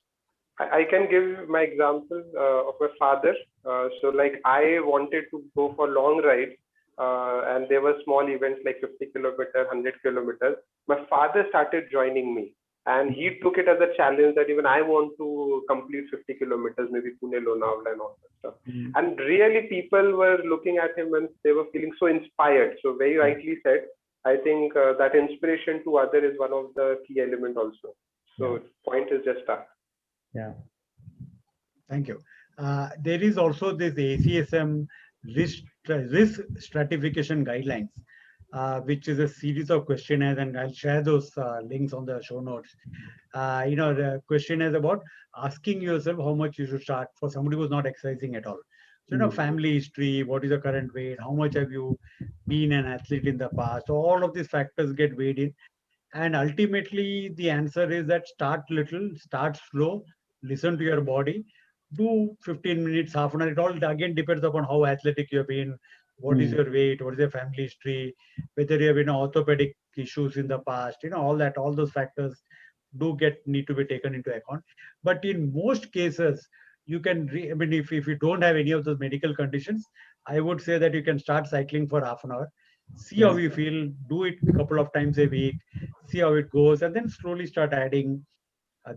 I can give my example of my father. So like I wanted to go for long rides, and there were small events like 50 kilometers, 100 kilometers. My father started joining me, and he took it as a challenge that even I want to complete 50 kilometers, maybe Pune, Lonavala, and all that stuff. And really, people were looking at him and they were feeling so inspired. So very rightly said. I think that inspiration to other is one of the key element also. So point is just start. Yeah. Thank you. There is also this ACSM risk stratification guidelines, which is a series of questionnaires, and I'll share those links on the show notes. The question is about asking yourself how much you should start for somebody who's not exercising at all. So, family history, what is the current weight, how much have you been an athlete in the past? So all of these factors get weighed in. And ultimately, the answer is that start little, start slow, listen to your body, do 15 minutes, half an hour. It all again depends upon how athletic you've been, what is your weight, what is your family history, whether you have been orthopedic issues in the past, all those factors need to be taken into account. But in most cases, you can, if you don't have any of those medical conditions, I would say that you can start cycling for half an hour, see how you feel, do it a couple of times a week, see how it goes, and then slowly start adding.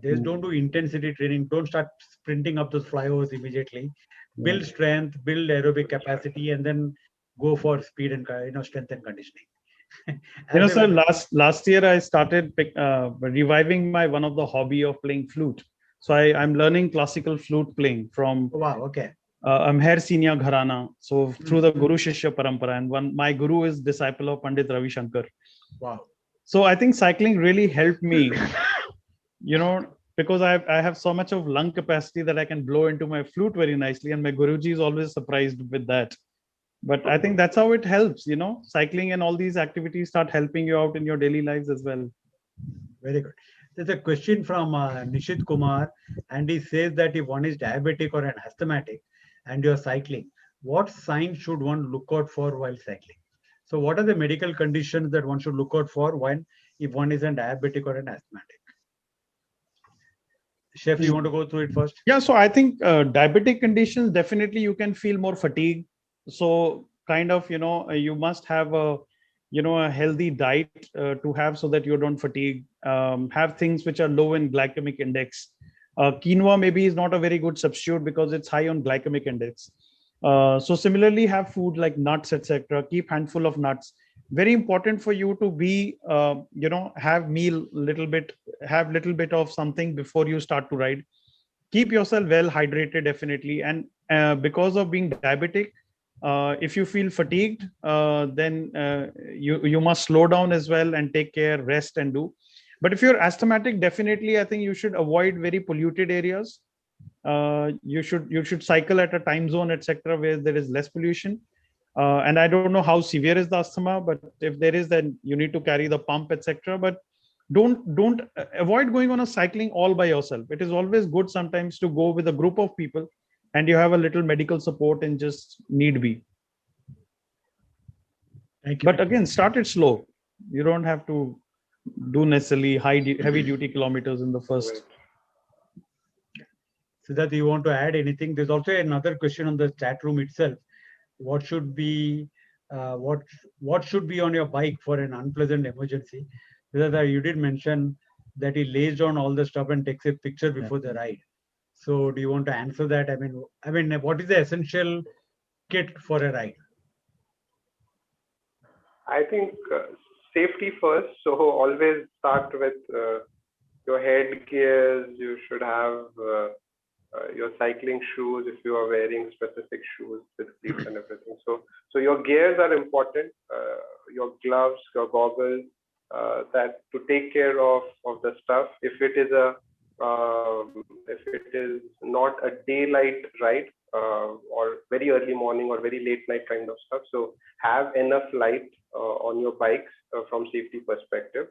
Don't do intensity training. Don't start sprinting up those flyovers immediately. Build strength, build aerobic capacity, and then go for speed and strength and conditioning. Sir, last year I started reviving my one of the hobby of playing flute. So I'm learning classical flute playing from Amher Sinya Gharana. So through the Guru Shishya Parampara, and my guru is disciple of Pandit Ravi Shankar. Wow. So I think cycling really helped me, because I have so much of lung capacity that I can blow into my flute very nicely, and my Guruji is always surprised with that. But I think that's how it helps, cycling and all these activities start helping you out in your daily lives as well. Very good. There's a question from Nishit Kumar, and he says that if one is diabetic or an asthmatic and you're cycling, what signs should one look out for while cycling? So what are the medical conditions that one should look out for if one is a diabetic or an asthmatic? Chef, you want to go through it first? Yeah, so I think diabetic conditions, definitely you can feel more fatigue. So kind of, you must have a healthy diet to have, so that you don't fatigue. Have things which are low in glycemic index. Quinoa maybe is not a very good substitute because it's high on glycemic index. So similarly, have food like nuts, etc. Keep handful of nuts. Very important for you to be, have meal have little bit of something before you start to ride. Keep yourself well hydrated, definitely. And because of being diabetic, if you feel fatigued, then you must slow down as well and take care, rest, and do. But if you're asthmatic, definitely I think you should avoid very polluted areas. You should cycle at a time zone, etc., where there is less pollution. And I don't know how severe is the asthma, but if there is, then you need to carry the pump, etc. But don't avoid going on a cycling all by yourself. It is always good sometimes to go with a group of people, and you have a little medical support in just need be. Thank you. But again, start it slow. You don't have to do necessarily heavy duty kilometers in the first. Siddharth, you want to add anything? There's also another question on the chat room itself. What should be what should be on your bike for an unpleasant emergency? Siddharth, you did mention that he lays down all the stuff and takes a picture before the ride. So do you want to answer that? I mean, what is the essential kit for a ride? I think safety first. So always start with your head gears. You should have your cycling shoes if you are wearing specific shoes with cleats and everything. So your gears are important. Your gloves, your goggles, that to take care of the stuff. If it is not a daylight ride, or very early morning or very late night kind of stuff, so have enough light on your bikes from safety perspective.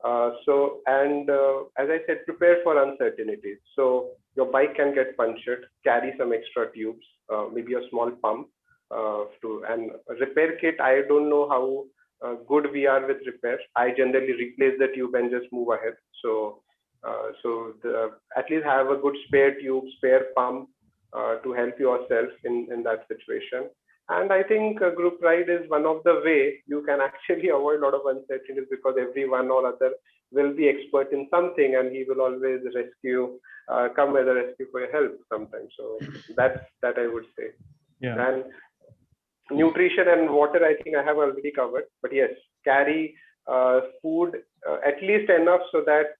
As I said, prepare for uncertainties. So your bike can get punctured, carry some extra tubes, maybe a small pump, and a repair kit. I don't know how good we are with repairs. I generally replace the tube and just move ahead. At least have a good spare tube, spare pump to help yourself in that situation. And I think a group ride is one of the way you can actually avoid a lot of uncertainties, because everyone or other will be expert in something, and he will always come as a rescue for your help sometimes. So that I would say. Yeah. And nutrition and water, I think I have already covered. But yes, carry food at least enough so that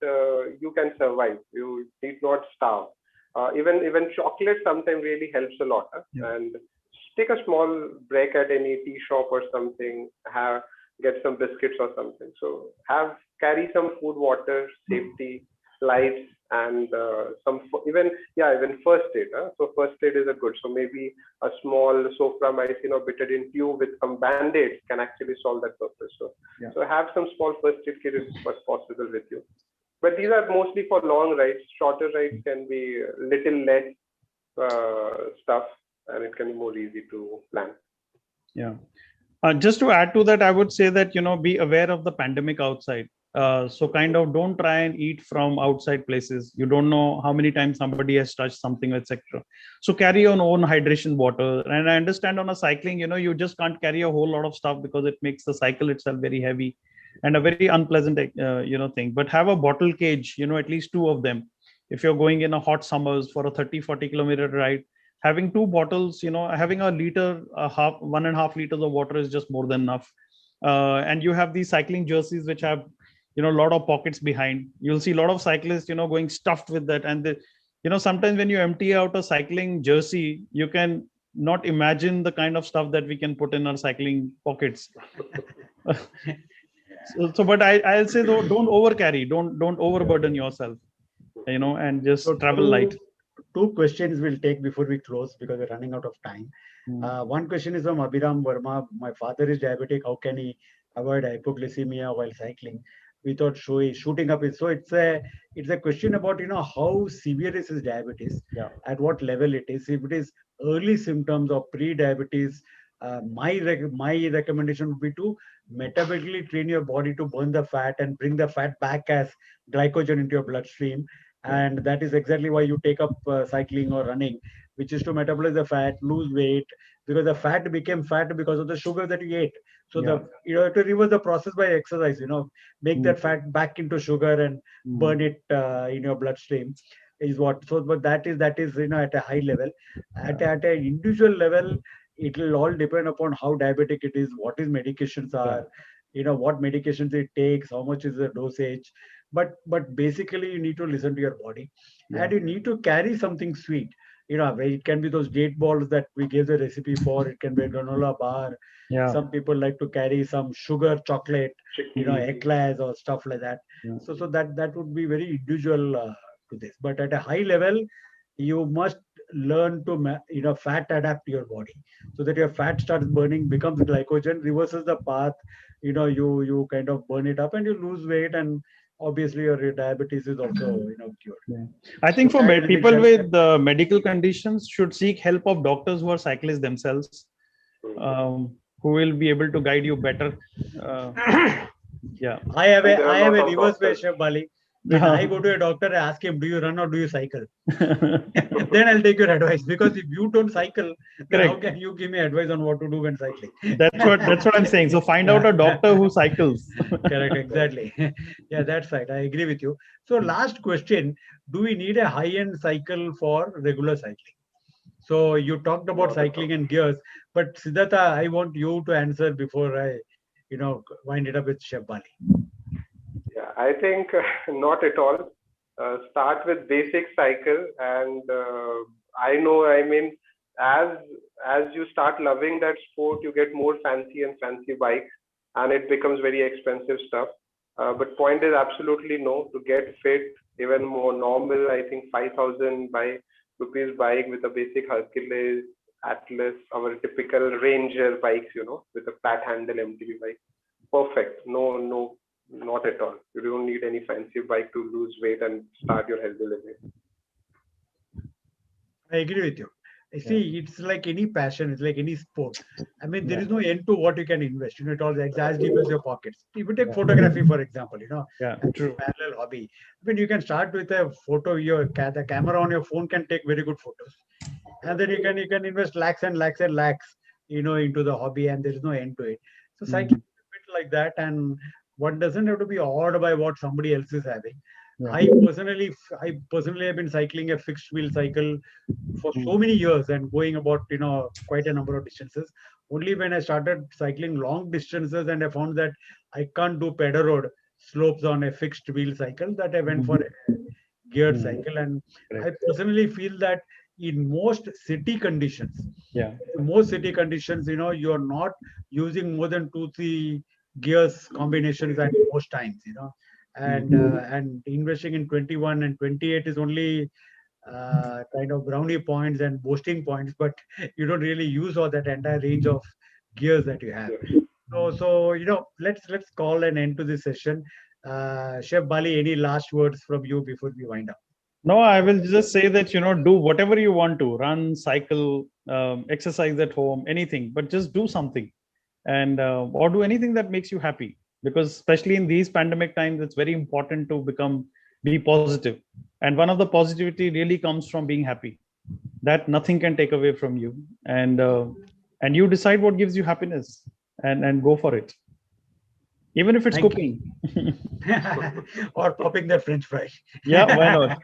you can survive. You need not starve. Even chocolate sometimes really helps a lot. Yeah. And take a small break at any tea shop or something. Get some biscuits or something. So carry some food, water, safety, lights, and even first aid. So first aid is a good. So maybe a small soframycin or betadine tube with some band-aids can actually solve that purpose. So have some small first aid kit if possible with you. But these are mostly for long rides. Shorter rides can be little less stuff, and it can be more easy to plan. Yeah. Just to add to that, I would say that, be aware of the pandemic outside. So kind of don't try and eat from outside places. You don't know how many times somebody has touched something, etc. So carry your own hydration water. And I understand on a cycling, you just can't carry a whole lot of stuff because it makes the cycle itself very heavy and a very unpleasant, thing. But have a bottle cage, at least 2 of them. If you're going in a hot summers for a 30-40 kilometer ride, having 2 bottles, having a liter, 1.5 liters of water is just more than enough. And you have these cycling jerseys which have, a lot of pockets behind. You'll see a lot of cyclists, going stuffed with that. And sometimes when you empty out a cycling jersey, you can not imagine the kind of stuff that we can put in our cycling pockets. But I'll say though, don't overcarry, don't overburden yourself, and just travel light. 2 questions we'll take before we close because we're running out of time. One question is from Abhiram Varma. My father is diabetic. How can he avoid hypoglycemia while cycling? We thought shooting up is so. It's a question about how severe is his diabetes, at what level it is. If it is early symptoms of pre-diabetes, my recommendation would be to metabolically train your body to burn the fat and bring the fat back as glycogen into your bloodstream. And that is exactly why you take up cycling or running, which is to metabolize the fat, lose weight, because the fat became fat because of the sugar that you ate. So Yeah. you have to reverse the process by exercise. Make that fat back into sugar and burn it in your bloodstream is what. So, but that is at a high level. At an individual level, it will all depend upon how diabetic it is, what his medications are, what medications it takes, how much is the dosage. But basically, you need to listen to your body, and you need to carry something sweet. It can be those date balls that we gave the recipe for. It can be a granola bar. Yeah. Some people like to carry some sugar chocolate, eclairs or stuff like that. Yeah. So that would be very individual to this. But at a high level, you must learn to fat adapt to your body, so that your fat starts burning, becomes glycogen, reverses the path. You kind of burn it up and you lose weight, and obviously your diabetes is also cured. Yeah. I think So for that is people exactly- with medical conditions should seek help of doctors who are cyclists themselves, who will be able to guide you better. Yeah. I have And there are a lot of reverse way, doctors. Chef Bali. When I go to a doctor, I ask him, "Do you run or do you cycle?" Then I'll take your advice, because if you don't cycle, then how Correct. can you give me advice on what to do when cycling? That's what I'm saying. So find out a doctor who cycles. Correct, exactly. Yeah, that's right. I agree with you. So last question: do we need a high-end cycle for regular cycling? So you talked about Not at cycling all. and gears, but Siddhartha, I want you to answer before I, wind it up with Chef Bali. Yeah, I think not at all. Start with basic cycle, and I know. I mean, as you start loving that sport, you get more fancy and fancy bikes, and it becomes very expensive stuff. But point is absolutely no. To get fit, even more normal, I think 5,000 by rupees bike with a basic Hercules, Atlas, our typical Ranger bikes, with a flat handle MTB bike. Perfect. No, no, not at all. You don't need any fancy bike to lose weight and start your healthy living. I agree with you. I see, it's like any passion, it's like any sport. I mean, there Yeah. is no end to what you can invest. It all as deep as your pockets. If you take Yeah. photography, for example, Yeah. as a True. parallel hobby. I mean, you can start with a photo. The camera on your phone can take very good photos, and then you can invest lakhs and lakhs and lakhs, into the hobby, and there is no end to it. So cycling is a bit like that, and one doesn't have to be awed by what somebody else is having. Yeah. I personally have been cycling a fixed wheel cycle for so many years and going about quite a number of distances. Only when I started cycling long distances and I found that I can't do pedal road slopes on a fixed wheel cycle, that I went for a geared cycle. And I Correct. personally feel that in most city conditions, Yeah. you're not using more than 2-3 gears combinations at most times, and investing in 21 and 28 is only kind of brownie points and boasting points, but you don't really use all that entire range of gears that you have. Yes. So let's call an end to this session. Chef Bali, any last words from you before we wind up? No, I will just say that, do whatever you want to run, cycle, exercise at home, anything, but just do something and or do anything that makes you happy. Because especially in these pandemic times, it's very important to be positive. And one of the positivity really comes from being happy. That nothing can take away from you. And you decide what gives you happiness and go for it. Even if it's Thank cooking. Or popping that French fry. Yeah, why not?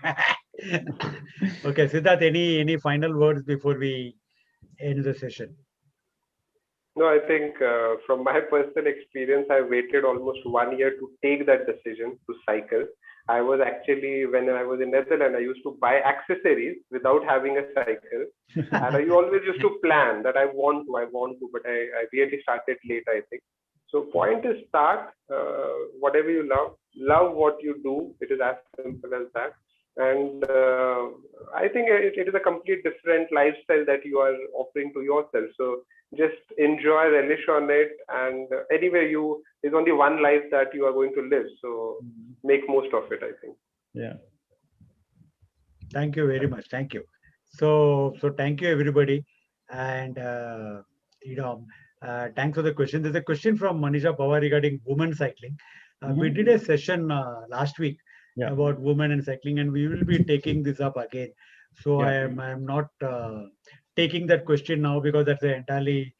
Okay, Siddharth, any final words before we end the session? No, I think from my personal experience, I waited almost 1 year to take that decision to cycle. I was actually, when I was in Netherlands, I used to buy accessories without having a cycle. And I always used to plan that I want to, but I really started late, I think. So point is start, whatever you love what you do. It is as simple as that. And I think it is a complete different lifestyle that you are offering to yourself. So just enjoy, relish on it. And anyway, there's only one life that you are going to live. So make most of it, I think. Yeah. Thank you very much. Thank you. So thank you, everybody. And, thanks for the question. There's a question from Manisha Pawar regarding women cycling. We did a session last week about women and cycling, and we will be taking this up again. So Yeah. I am not taking that question now because that's an entirely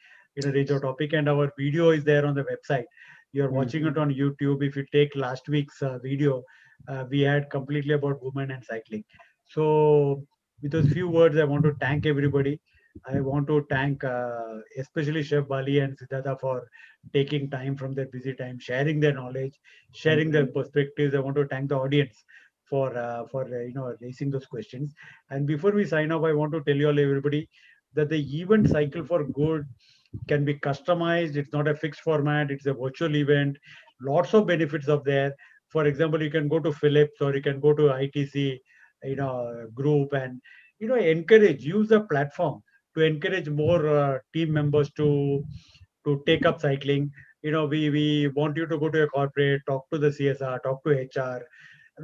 reach out topic, and our video is there on the website. You're watching it on YouTube. If you take last week's video, we had completely about women and cycling. So with those few words, I want to thank everybody. I want to thank especially Chef Bali and Siddhartha for taking time from their busy time, sharing their knowledge, sharing their perspectives. I want to thank the audience for raising those questions. And before we sign off, I want to tell you all, everybody, that the event cycle for good can be customized. It's not a fixed format. It's a virtual event. Lots of benefits of there. For example, you can go to Philips or you can go to ITC, group, and encourage, use the platform to encourage more team members to take up cycling. We want you to go to a corporate, talk to the CSR, talk to HR.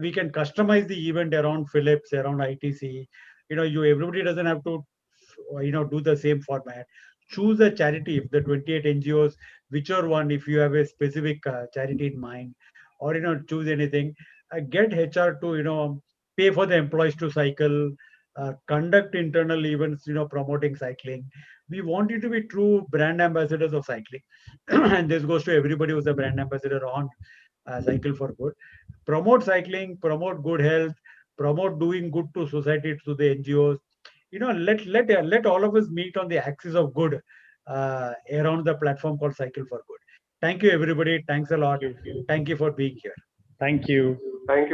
We can customize the event around Philips, around ITC. Everybody doesn't have to do the same format. Choose a charity. If the 28 NGOs, whichever one, if you have a specific charity in mind, or choose anything. Get HR to pay for the employees to cycle, conduct internal events, promoting cycling. We want you to be true brand ambassadors of cycling. And this goes to everybody who's a brand ambassador on Cycle for Good. Promote cycling, promote good health, promote doing good to society, to the NGOs. Let all of us meet on the axis of good around the platform called Cycle for Good. Thank you, everybody. Thanks a lot. Thank you for being here. Thank you. Thank you.